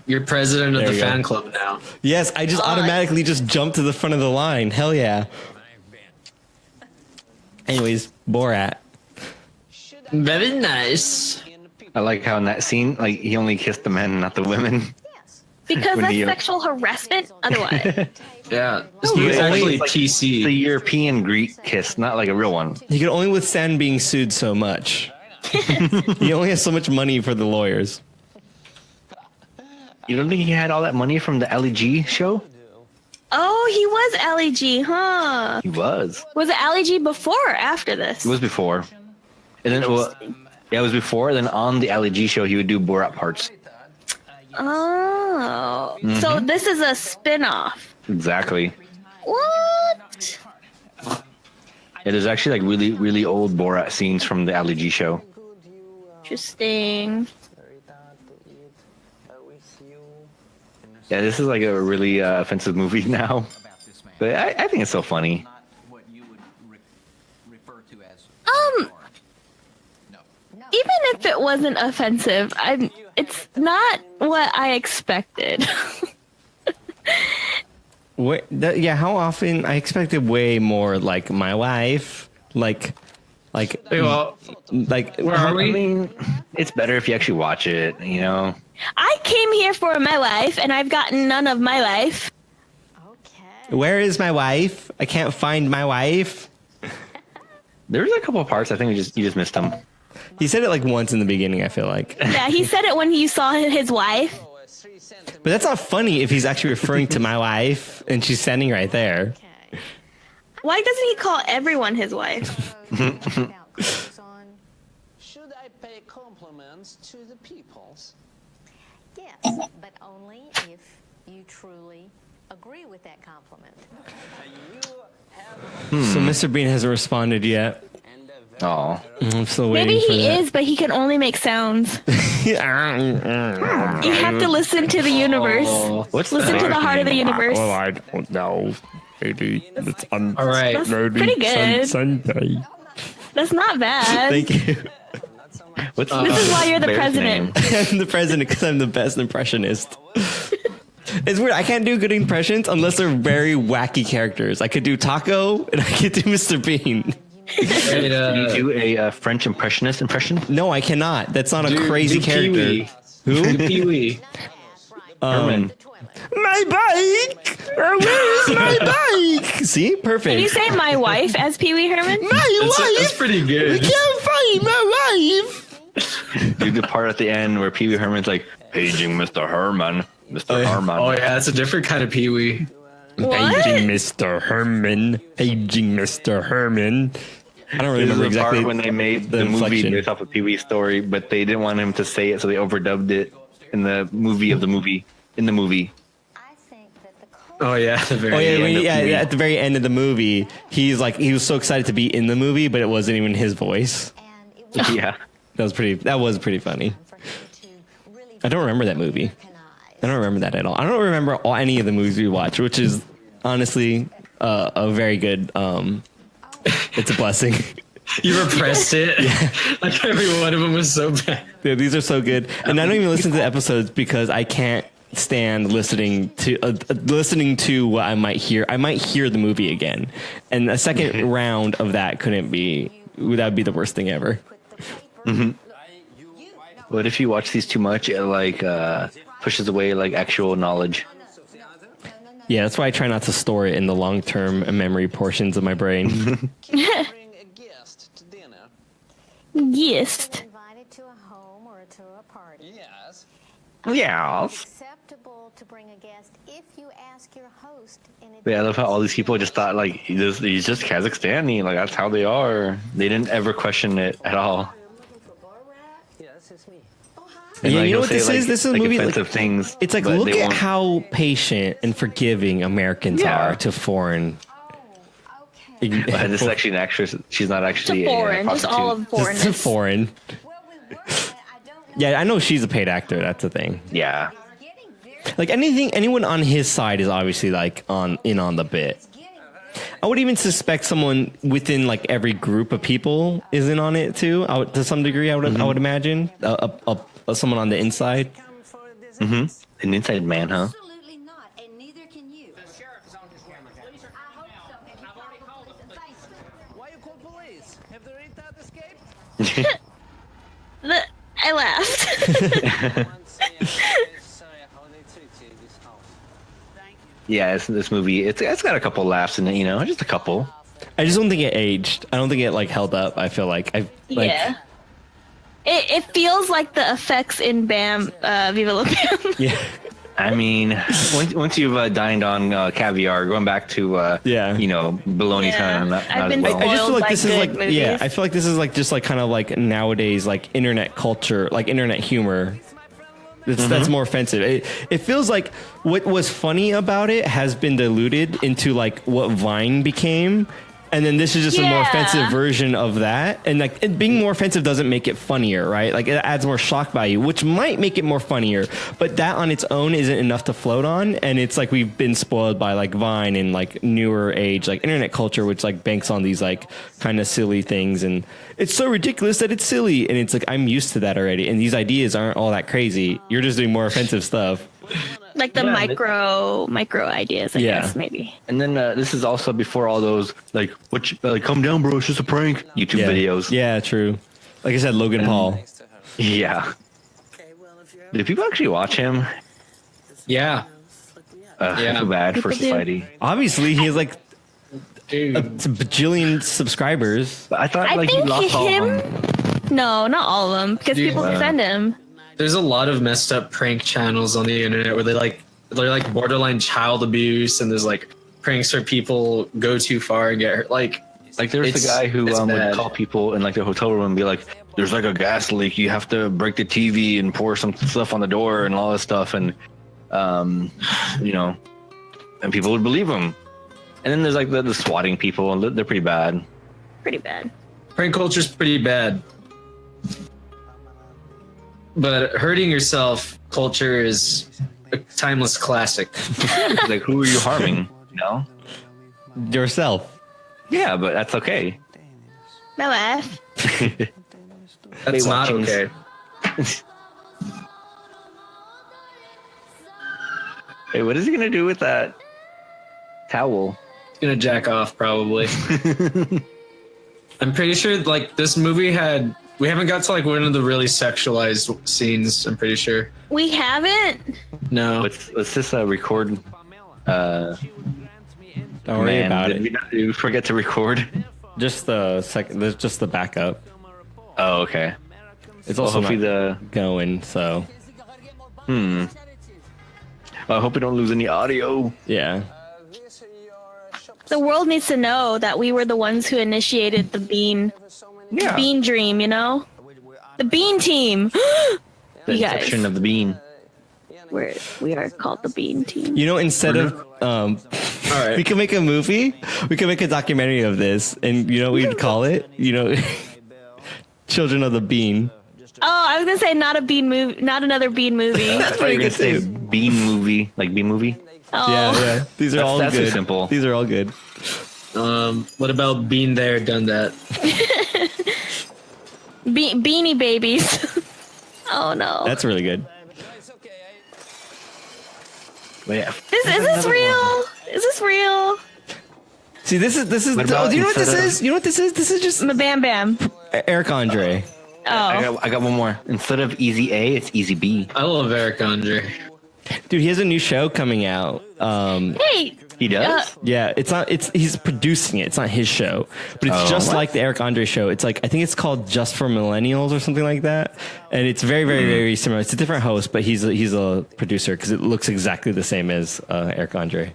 You're president of There the you go. fan club now. Yes, I just automatically just jumped to the front of the line. Hell yeah. Anyways, Borat. Very nice. I like how in that scene, like he only kissed the men, not the women. Because When that's he- sexual harassment otherwise. Yeah. No, He was but actually like, PC. The European Greek kiss, not like a real one. He can only withstand being sued so much. He only has so much money for the lawyers. You don't think he had all that money from the LEG show? Oh, he was LEG, huh? He was. Was it LEG before or after this? It was before. And then, well, yeah, it was before. Then on the LEG show, he would do Borat parts. Oh. So this is a spin-off. Exactly. What? Yeah, there's actually like really, really old Borat scenes from the LEG show. Interesting. Yeah, this is like a really offensive movie now. But I think it's so funny. What you would refer to as Even if it wasn't offensive, it's not what I expected. Yeah, how often? I expected way more like my wife. Like, Wait, well, where are I we? mean, it's better if you actually watch it, you know? I came here for my life, and I've gotten none of my life. okay. where is my wife? I can't find my wife. There's a couple of parts I think you just missed them. He said it like once in the beginning, I feel like. Yeah, he said it when he saw his wife. But that's not funny if he's actually referring to my wife and she's standing right there. Okay. Why doesn't he call everyone his wife? Without clothes on. Should I pay compliments to the peoples? Yes, but only if you truly agree with that compliment. So Mr. Bean hasn't responded yet. Oh, I'm still waiting Maybe for he that. is, but he can only make sounds. You have to listen to the universe. what's Listen to the heart of the universe. Well, I don't know. Maybe it's on All right. That's pretty good. Sunday. That's not bad. Thank you. what's This is why you're the bear's president. name? I'm the president because I'm the best impressionist. It's weird. I can't do good impressions unless they're very wacky characters. I could do Taco and I could do Mr. Bean. Wait, Can you do a French impressionist impression? No, I cannot. That's not a crazy character. Pee-wee. Who? Do Pee-wee. Herman. My bike! Where is my bike? See? Perfect. Can you say my wife as Pee Wee Herman? That's pretty good. can't find my wife! Do the part at the end where Pee Wee Herman's like, paging Mr. Herman. Mr. Herman. Oh yeah, that's a different kind of Pee-wee. What? Paging Mr. Herman. Paging Mr. Herman. I don't really This is remember the part exactly when they made the the movie inflection. based off of Pee Wee's story, but they didn't want him to say it, so they overdubbed it in the movie of the movie. In the movie. I think that the Oh yeah, the very Oh yeah, end of yeah, Pee-wee. at the very end of the movie, he's like he was so excited to be in the movie, but it wasn't even his voice. and it was Yeah. That was pretty funny. for him to really I don't remember that movie. recognize. I don't remember that at all. I don't remember any of the movies we watched, which is honestly a very good. It's a blessing. You repressed it. Like every one of them was so bad. Yeah, these are so good, and I don't even listen to the episodes because I can't stand listening to what I might hear. I might hear the movie again, and a second round of that couldn't be. That would be the worst thing ever. But if you watch these too much, it like pushes away like actual knowledge. Yeah, that's why I try not to store it in the long-term memory portions of my brain. Bring a guest to dinner. Yes. Invited to a home or to a party. Yes. Yeah. It's acceptable to bring a guest if you ask your host in advance. But yeah, I love how all these people just thought like he's just Kazakhstani, like that's how they are. They didn't ever question it at all. Yes, it's me. And, Yeah, like, you know he'll what this say, is? This is a like, movie, like- offensive things. It's like, but look they at won't- how patient and forgiving Americans Yeah. are to foreign. Oh, okay. This is actually an actress. She's not actually Just foreign. a Just all of foreignness. Just foreign. Yeah, I know she's a paid actor. That's the thing. Yeah. Like anyone on his side is obviously like on the bit. I would even suspect someone within like every group of people is in on it too. To some degree, I would imagine someone on the inside. An inside man, huh? Absolutely not, and neither can you. The sheriff is on his camera. Police are I hope so. Have you I've already called them. Thanks. Why you call police? Have the retard escaped? I laughed. Yeah, this movie, it's got a couple laughs in it, just a couple. I just don't think it aged. I don't think it like held up. I feel like Yeah. It feels like the effects in Bam, Viva La Bam. Yeah. I mean, once you've dined on caviar, going back to bologna time. I've been I just feel like this is good like movies. I feel like this is like just like kind of like nowadays like internet culture, like internet humor. That's more offensive. It feels like what was funny about it has been diluted into like what Vine became. And then this is just a more offensive version of that. And like it being more offensive doesn't make it funnier, right? Like it adds more shock value, which might make it more funnier. But that on its own isn't enough to float on. And it's like we've been spoiled by like Vine and like newer age, like internet culture, which like banks on these like kind of silly things. And it's so ridiculous that it's silly. And it's like I'm used to that already. And these ideas aren't all that crazy. You're just doing more offensive stuff. Like the micro ideas, I guess, maybe. And then this is also before all those like come down, bro, it's just a prank YouTube videos. Yeah, true. Like I said, Logan Paul. Yeah. Do people actually watch him? Yeah. I feel bad for society. Obviously, he has like Dude. a bajillion subscribers. But I thought I like he think lost all of him. them. No, not all of them, because Dude, people defend him. There's a lot of messed up prank channels on the internet where they're like borderline child abuse, and there's like pranks where people go too far and get hurt. Like There's the guy who would bad. call people in like their hotel room and be like, "There's like a gas leak. You have to break the TV and pour some stuff on the door and all this stuff." And and people would believe him. And then there's like the swatting people, and they're pretty bad. Pretty bad. Prank culture's pretty bad. But hurting yourself culture is a timeless classic. Like, who are you harming? Yourself. Yeah, but that's okay. My laugh. That's not Baywatchings. okay. Hey, what is he gonna do with that towel? He's gonna jack off probably. I'm pretty sure like this movie we haven't got to like one of the really sexualized scenes, I'm pretty sure. We haven't. No. Let's just record. Don't worry about it. Did we forget to record? Just the second. There's just the backup. Oh, okay. It's also hopefully not going. So. Well, I hope we don't lose any audio. Yeah. The world needs to know that we were the ones who initiated the bean dream, the bean team. The You guys. inception of the bean. We are called the bean team. Instead of All right. we can make a movie. We can make a documentary of this, and we'd call it. Children of the Bean. Oh, I was gonna say not a bean movie, not another bean movie. I thought you were gonna say bean movie, like bean movie. Oh, Yeah. These are all That's too good. simple. These are all good. What about been there, done that? Beanie Babies. Oh no. That's really good. But yeah. Is this real? Is this real? See, this is. What about Do you know what this instead of- is? You know what this is? This is just Bam Bam. Eric Andre. Oh, I got one more. Instead of Easy A, it's Easy B. I love Eric Andre. Dude, he has a new show coming out. hey. He does. Yeah, he's producing it. It's not his show, but it's just like the Eric Andre show. It's like, I think it's called Just for Millennials or something like that. And it's very, very, very similar. It's a different host, but he's a producer because it looks exactly the same as Eric Andre.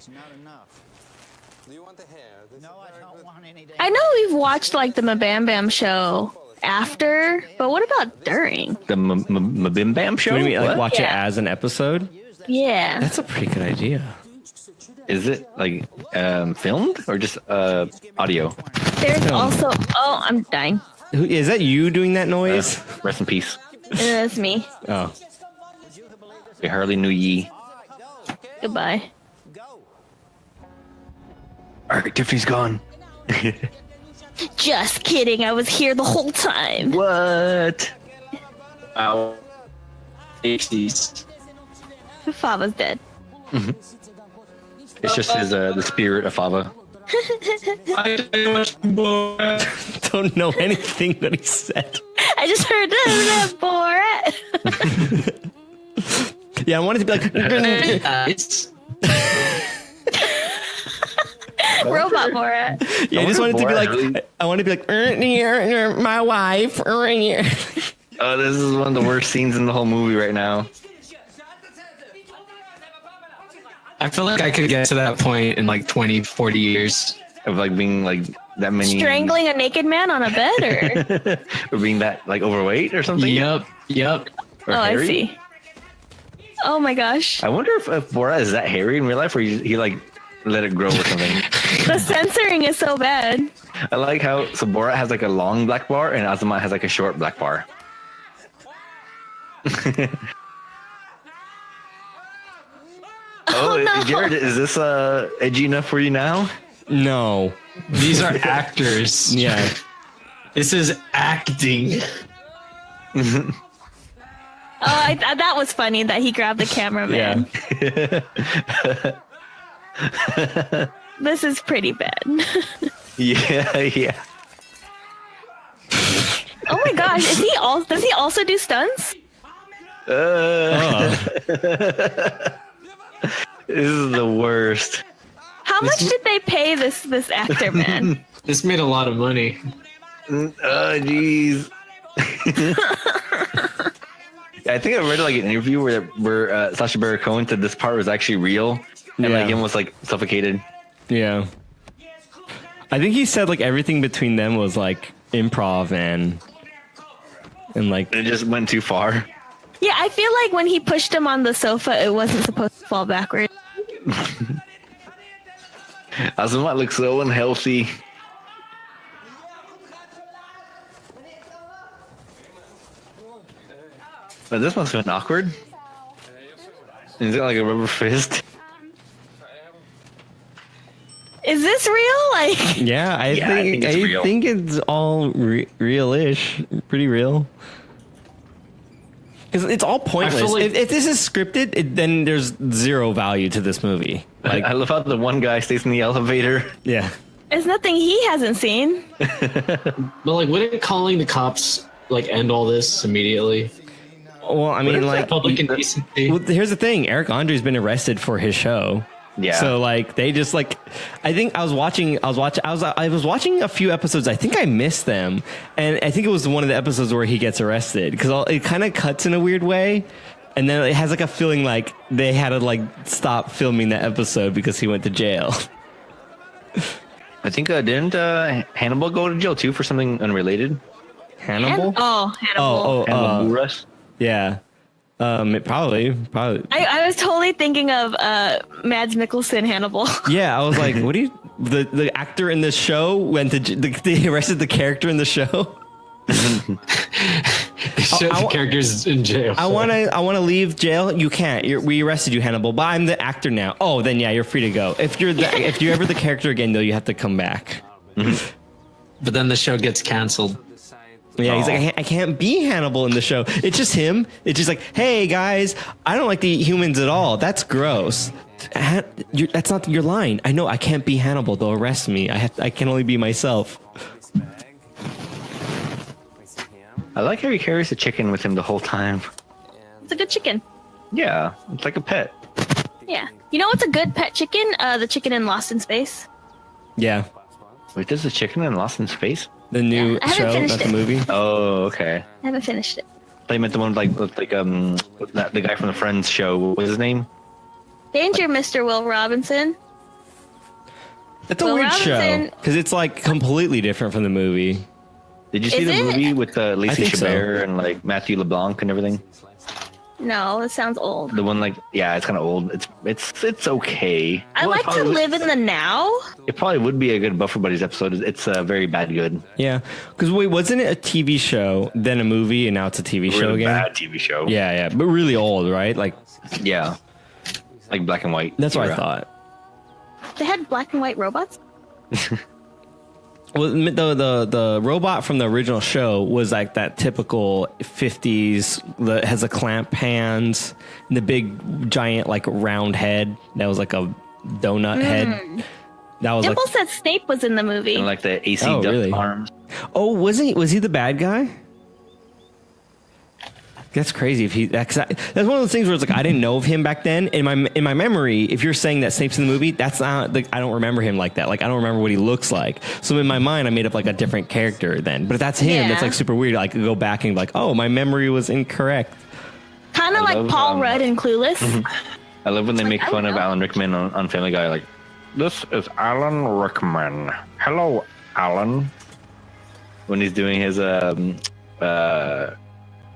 I know we've watched like the Mabam Bam show after, but what about during? The Mabim Bam show. What do you mean, like What? watch it Yeah. as an episode? Yeah. That's a pretty good idea. Is it like filmed or just audio? There's also. Oh, I'm dying. Is that you doing that noise? Rest in peace. And that's me. Oh. Hey, Harley New Ye. Goodbye. Alright, Tiffany's gone. Just kidding. I was here the whole time. What? Wow. 60s. Fava's dead. It's just his the spirit of Fava. I didn't watch Borat. Don't know anything that he said. I just heard that Borat. Yeah, I wanted to be like It's Robot Borat. yeah, I just wanted to be like I want to be like my wife. Oh, this is one of the worst scenes in the whole movie right now. I feel like I could get to that point in like 20, 40 years. Of like being like that many Strangling a naked man on a bed, or? or being that like overweight or something. Yep. Or Oh, I hairy? see. Oh my gosh. I wonder if Borat is that hairy in real life, or he like let it grow or something. The censoring is so bad. I like how Borat has like a long black bar and Azamat has like a short black bar. Oh no. Jared, is this edgy enough for you now? No. These are actors. Yeah. This is acting. Oh, that was funny that he grabbed the cameraman. Yeah. This is pretty bad. Yeah. Oh my gosh, does he also do stunts? This is the worst. How much did they pay this actor, man? This made a lot of money. Oh jeez. I think I read like an interview where Sacha Baron Cohen said this part was actually real, and like him was like suffocated. Yeah. I think he said like everything between them was like improv and like It just went too far. Yeah, I feel like when he pushed him on the sofa, it wasn't supposed to fall backward. Azamat looks so unhealthy. But this must have been awkward. Is it like a rubber fist? Is this real? Like, yeah, I think it's real. it's all real-ish, pretty real. Because it's all pointless. I feel like- if this is scripted, then there's zero value to this movie. Like, I love how the one guy stays in the elevator. yeah, there's nothing he hasn't seen. But like, wouldn't calling the cops like end all this immediately? well, I mean, like, Public indecency. well, here's the thing: Eric Andre's been arrested for his show. Yeah. So like they just like, I think I was watching a few episodes. I think I missed them, and I think it was one of the episodes where he gets arrested because it kind of cuts in a weird way, and then it has like a feeling like they had to like stop filming that episode because he went to jail. I think didn't Hannibal go to jail too for something unrelated? Hannibal? Hannibal. Hannibal Buress? Yeah. Probably. I was totally thinking of Mads Mikkelsen Hannibal. Yeah, I was like, what do you? The actor in this show went to they arrested the character in the show. The characters in jail. I want to leave jail. You can't. We arrested you, Hannibal. But I'm the actor now. Oh, then yeah, you're free to go. If you're ever the character again, though, you have to come back. But then the show gets canceled. Yeah, he's like, I can't be Hannibal in the show. It's just him. It's just like, hey guys, I don't like to eat humans at all. That's gross. That's not your line. I know I can't be Hannibal. They'll arrest me. I can only be myself. I like how he carries the chicken with him the whole time. It's a good chicken. Yeah, it's like a pet. Yeah. You know what's a good pet chicken? The chicken in Lost in Space. Yeah, Wait, there's a chicken in Lost in Space? the new I haven't show, finished not the it. movie. Oh, okay. I haven't finished it. I meant the one like the guy from the Friends show. What was his name? Danger, Mr. Will Robinson. It's a Will weird show Robinson- because it's like completely different from the movie. Did you see Is the it? movie with Lacey think so. Chabert and like Matthew LeBlanc and everything? No, it sounds old. The one it's kind of old. It's okay. I like to live in the now. It probably would be a good Buffer Buddies episode. It's very bad good. Yeah, because wait, wasn't it a TV show, then a movie, and now it's a TV show Really again? bad TV show. Yeah, but really old, right? Like, yeah, like black and white. that's what I era. thought. They had black and white robots. Well, the robot from the original show was like that typical 50s that has a clamp hands and the big giant like round head that was like a donut head. That was Dimple like, said Snape was in the movie. And like the AC Oh, duck really? arms. oh, was he the bad guy? That's crazy. If that's one of those things where it's like I didn't know of him back then. In my memory, if you're saying that Snape's in the movie, that's not. I don't remember him like that. Like I don't remember what he looks like. So in my mind, I made up like a different character then. But if that's him, Yeah. that's like super weird. I could go back and be like, oh, my memory was incorrect. Kind of like love, Paul Rudd in Clueless. I love when they make I fun don't of know. Alan Rickman on Family Guy. Like, this is Alan Rickman. Hello, Alan. When he's doing his Voicemail.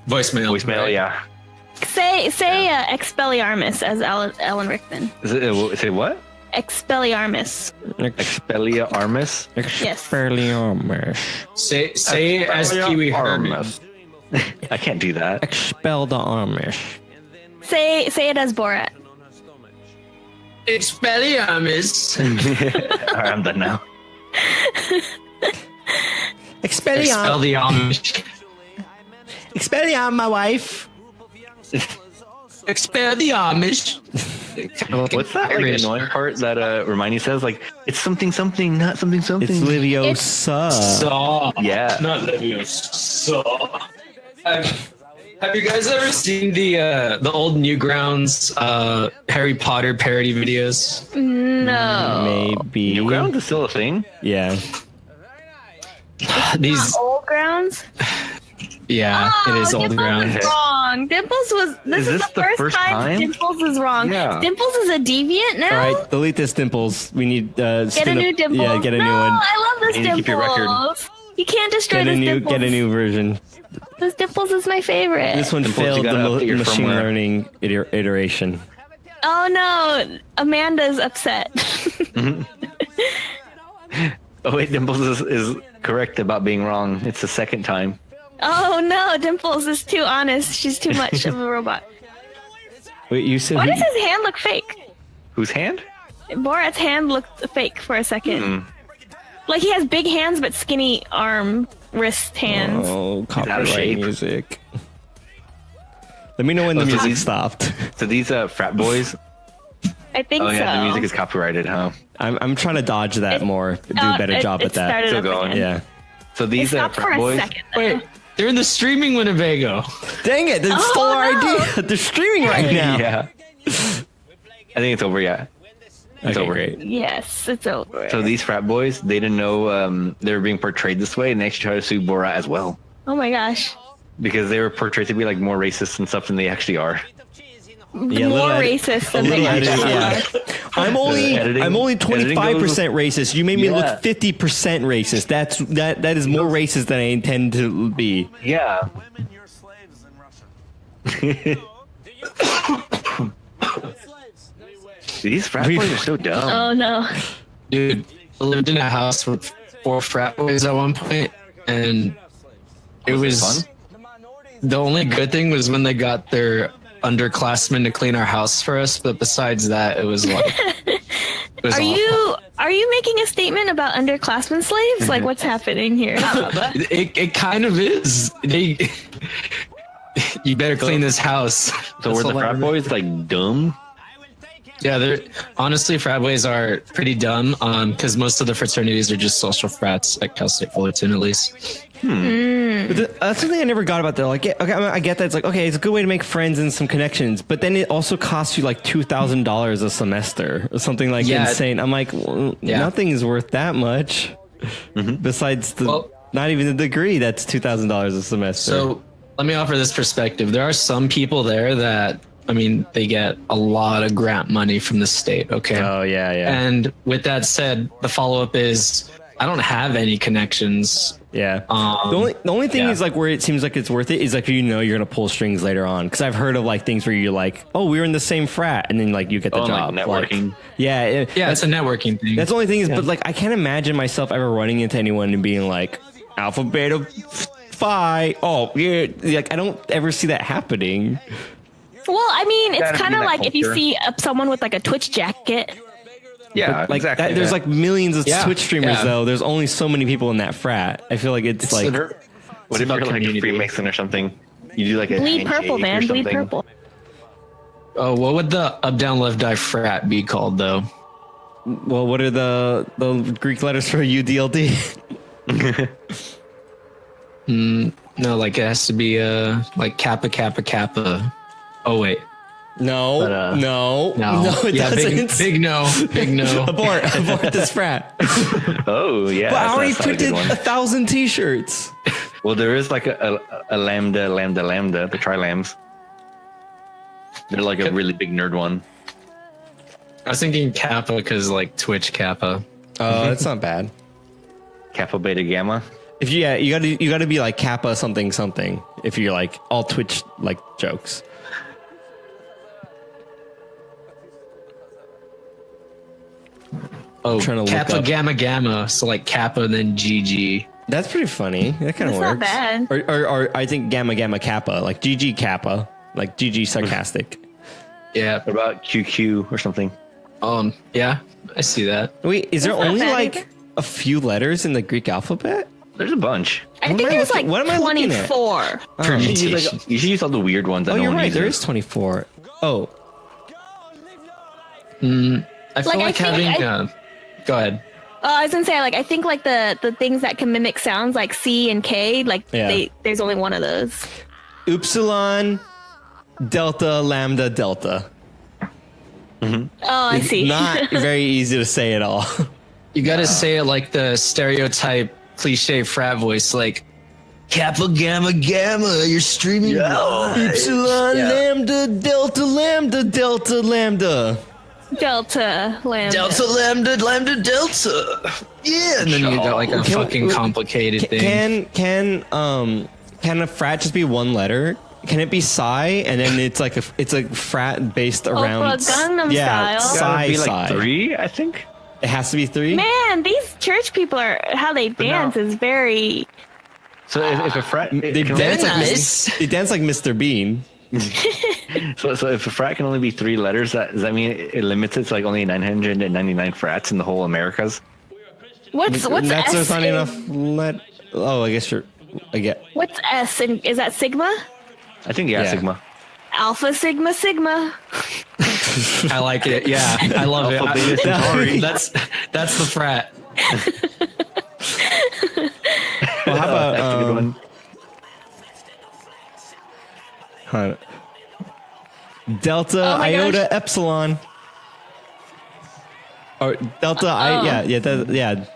voicemail, yeah. Say Expelliarmus as Alan Rickman. Say what? Expelliarmus. Expelia Armis. Yes. Expelliarmus. Say it as Pee Wee Herman. Armis. I can't do that. Expel the Amish. Say it as Borat. Expelliarmus. All right, I'm done now. Expel Expelliarmus. the Amish. Expelliarmus, my wife. Expel the Amish. What's that like, Irish. annoying part that Hermione says? Like, it's something, not something, something. It's Liviosa. Saw. Yeah. Not Leviosa. Saw. Have you guys ever seen the old Newgrounds Harry Potter parody videos? No. Maybe. Newgrounds is still a thing. Yeah. These, Old Grounds. yeah, it is old Dimples ground. is wrong. Dimples was. This is the first time Dimples is wrong. Yeah. Dimples is a deviant now. All right, delete this Dimples. We need Get a new Dimples. Yeah, get a no, new one. I love this You need to keep your record. Dimples. You can't destroy Get a this new Dimples. get a new version. This Dimples is my favorite. This one Dimples, you failed the gotta update your machine firmware. learning iteration. Oh no, Amanda's upset. Oh wait, Dimples is correct about being wrong. It's the second time. Oh no, Dimples is too honest. She's too much of a robot. Wait, you said Why does his hand look fake? Whose hand? Borat's hand looked fake for a second. Like he has big hands but skinny wrist hands. Oh, out of copyright shape. music. Let me know when the Oh, so music these- stopped. So these frat boys. I think Oh so. yeah, the music is copyrighted, huh? I'm trying to dodge that more. Do a better job at that. Started Still up going. again. Yeah. So It these stopped for frat a boys. second. though. Wait, they're in the streaming Winnebago. Dang it! They stole our no. idea. They're streaming right now. Yeah. I think it's over. Yeah. It's Okay, over. great. Yes, it's over. So these frat boys, they didn't know they were being portrayed this way, and they actually tried to sue Borat as well Oh my gosh. because they were portrayed to be like more racist and stuff than they actually are. Yeah, More little edit- racist A than little they edit, actually yeah. are. I'm only Editing- I'm only editing 25% racist. You made me Yeah. look 50% racist. That is more racist than I intend to be. Yeah. Women, you're slaves in Russia. These frat boys are so dumb. Oh no. Dude, I lived in a house with 4 frat boys at one point, and it was fun? the only good thing was when they got their underclassmen to clean our house for us. But besides that, it was like, it was Are you making a statement about underclassmen slaves? Like what's happening here? It kind of is. You better clean this house. So were That's the all I frat remember. boys like dumb? Yeah, they're honestly frat boys are pretty dumb. Because most of the fraternities are just social frats at Cal State Fullerton, at least. But that's something I never got about that. Like, yeah, okay, I get that. It's like, okay, it's a good way to make friends and some connections, but then it also costs you like $2,000 a semester or something like Yeah. insane. I'm like, well, Yeah. nothing is worth that much besides not even the degree. That's $2,000 a semester. So let me offer this perspective. There are some people there that, I mean, they get a lot of grant money from the state. Okay. oh yeah, yeah. And with that said, the follow up is I don't have any connections. Yeah. The only thing yeah. is like where it seems like it's worth it is like you're gonna pull strings later on, because I've heard of like things where you're like, oh, we were in the same frat, and then like you get the job. Like networking. Yeah, It's a networking thing. that's the only thing is, but like I can't imagine myself ever running into anyone and being like Alpha Beta Phi. Oh yeah, like I don't ever see that happening. Well, I mean, it's Gotta kind be of that like if you culture. see someone with like a Twitch jacket. Yeah, Like exactly. that, there's like millions of Yeah, Twitch streamers yeah. though. There's only so many people in that frat. I feel like it's like what if about you're like a community. Freemason or something? You do like a Bleed purple, handshake or man. Bleed something. purple. Oh, what would the UpDownLeftDie frat be called though? well, what are the Greek letters for UDLD? No, like it has to be like Kappa Kappa Kappa. Oh wait, No, But, no, it yeah, doesn't. big no, big no. abort this frat. Oh yeah. But I already that's not a good printed one. 1,000 T-shirts. Well, there is like a lambda, the tri-lambs. They're like a really big nerd one. I was thinking Kappa because like Twitch Kappa. Oh, that's not bad. Kappa, beta, gamma. If you gotta be like Kappa something something. If you're like all Twitch like jokes. Oh, trying to look Kappa up. Gamma Gamma. So like Kappa then GG. That's pretty funny. That kind of That's not works. bad. Or I think Gamma Gamma Kappa, like GG Kappa, like GG sarcastic. Yeah. What about QQ or something? Yeah, I see that. Wait, is there That's not only bad like either. a few letters in the Greek alphabet? There's a bunch. I What think am I there's looking- like what am I looking at? 24. You should, use, like, you should use all the weird ones that Oh, no you're one right. uses. There is 24. Oh, I feel Like, like, I think having. Go ahead. I was gonna say, like, I think like the things that can mimic sounds like C and K, like Yeah. there's only one of those. Upsilon, Delta, Lambda, Delta. Oh, I see. Not very easy to say at all. You got to say it like the stereotype cliche frat voice, like Kappa Gamma Gamma. You're streaming. Upsilon, Lambda, Delta, Lambda, Delta, Lambda. Delta Lambda. Delta Lambda Lambda Delta. Yeah, and then you got like a Can we- fucking complicated thing. Can a frat just be one letter? Can it be Psi and then it's like a frat based around Gangnam yeah, Style. Gotta Psi be like Psi. 3, I think. It has to be 3. Man, these church people are how they dance no. is very. So if a frat, They can dance only- like nice. they dance like Mr. Bean. so if a frat can only be 3 letters, does that mean it limits it to like only 999 frats in the whole Americas? What's That's S? not in- enough. Oh, I guess I get. What's S? And is that Sigma? I think yeah. Sigma. Alpha Sigma Sigma. I like it. Yeah, I love it. Alpha, Beta, Centauri. That's the frat. Well, how about That's a good one. Delta, Oh my Iota, gosh. Epsilon. Or Delta,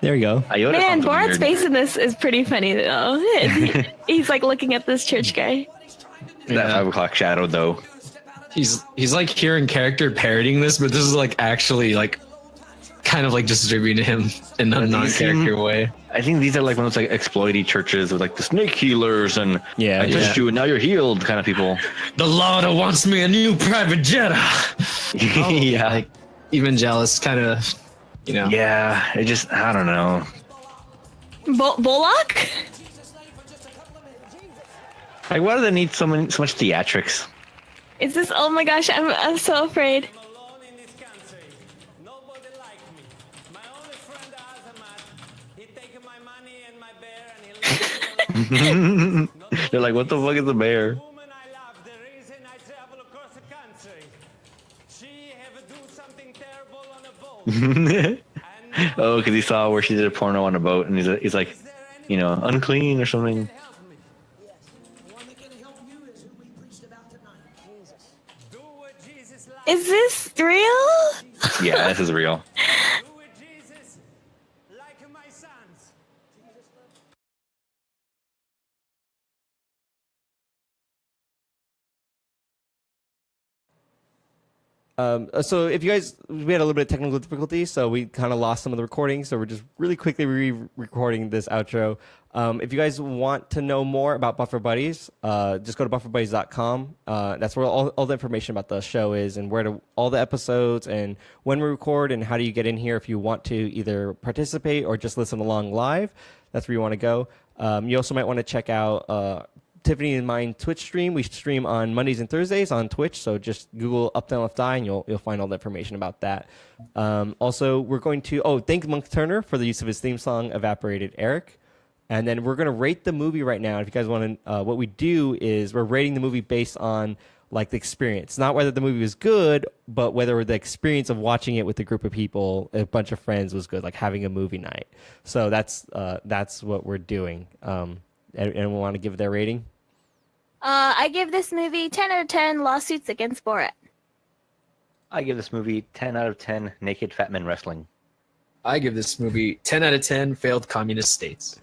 there you go. Iota Man, sounds Borat's weird. face in this is pretty funny though. He's like looking at this church guy. That 5 o'clock shadow though. He's like here in character parroting this, but this is like actually like kind of like distributing him in a non-character way. I think these are like one of those like exploity churches with like the snake healers and Yeah, I touched yeah. you and now you're healed kind of people. The Lord wants me a new private jet. yeah. Like evangelist kind of, you know. Yeah. It just I don't know. Bullock? Like why do they need so much theatrics? Is this? Oh my gosh, I'm so afraid. Alone in this country. Nobody like me. My only friend Azamat, he take my money and my bear and he left me alone. They're like, what the fuck is a bear? Woman I love, the reason I travel across the country. She have do something terrible on a boat. And Oh, because he saw where she did a porno on a boat, and he's like, you know, unclean or something. do what Jesus like. Is this real? Yeah, this is real. Do what Jesus like my sons. So if you guys, we had a little bit of technical difficulty, so we kind of lost some of the recording. So we're just really quickly re-recording this outro. If you guys want to know more about Buffer Buddies, just go to bufferbuddies.com. That's where all the information about the show is, and where to all the episodes and when we record and how do you get in here if you want to either participate or just listen along live. That's where you want to go. You also might want to check out Tiffany and mine Twitch stream. We stream on Mondays and Thursdays on Twitch, so just Google UpDownLeftDie and you'll find all the information about that. Also, we're going to thank Monk Turner for the use of his theme song "Evaporated Eric," and then we're going to rate the movie right now. If you guys want to, what we do is we're rating the movie based on like the experience, not whether the movie was good, but whether the experience of watching it with a group of people, a bunch of friends, was good, like having a movie night. So that's what we're doing. Anyone want to give their rating? I give this movie 10 out of 10 lawsuits against Borat. I give this movie 10 out of 10 naked fat men wrestling. I give this movie 10 out of 10 failed communist states.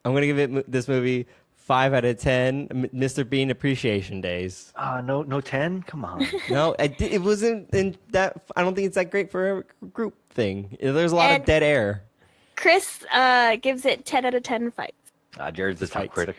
I'm going to give this movie 5 out of 10 Mr. Bean Appreciation Days. No 10? Come on. No, it wasn't in that. I don't think it's that great for a group thing. There's a lot of dead air. Chris gives it 10 out of 10 fights. Jared's the top critic.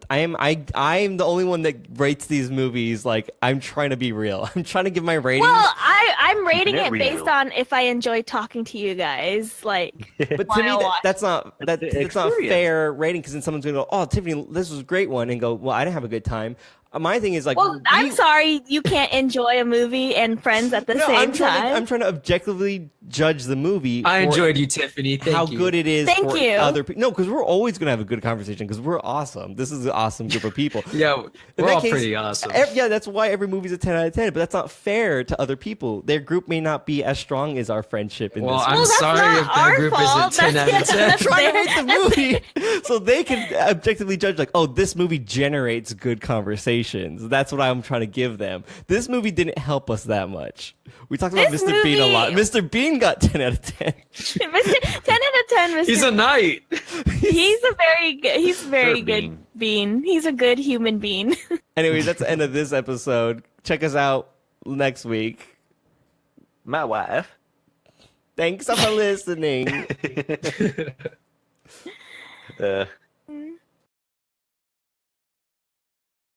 I'm the only one that rates these movies. Like, I'm trying to be real. I'm trying to give my rating. Well, I'm rating it based on if I enjoy talking to you guys. Like, but to me, that's not fair rating, because then someone's gonna go, "Oh, Tiffany, this was a great one," and go, "Well, I didn't have a good time." My thing is like, well, I'm sorry you can't enjoy a movie and Friends at the same time. I'm trying to objectively judge the movie. I enjoyed you, Tiffany. Thank how you. good it is. Thank you. Other people. No, because we're always gonna have a good conversation because we're awesome. This is an awesome group of people. Yeah, we're all pretty awesome. Yeah, that's why every movie's a 10 out of 10. But that's not fair to other people. Their group may not be as strong as our friendship. Well, I'm sorry if their group isn't 10 out of 10. I'm trying to rate the movie so they can objectively judge, like, oh, this movie generates good conversations. That's what I'm trying to give them. This movie didn't help us that much. We talked about Mr. Bean a lot. Mr. Bean got 10 out of 10. 10 out of 10, Mr. He's a knight. He's very good bean. He's a good human being. Anyway, that's the end of this episode. Check us out next week. My wife. Thanks for listening.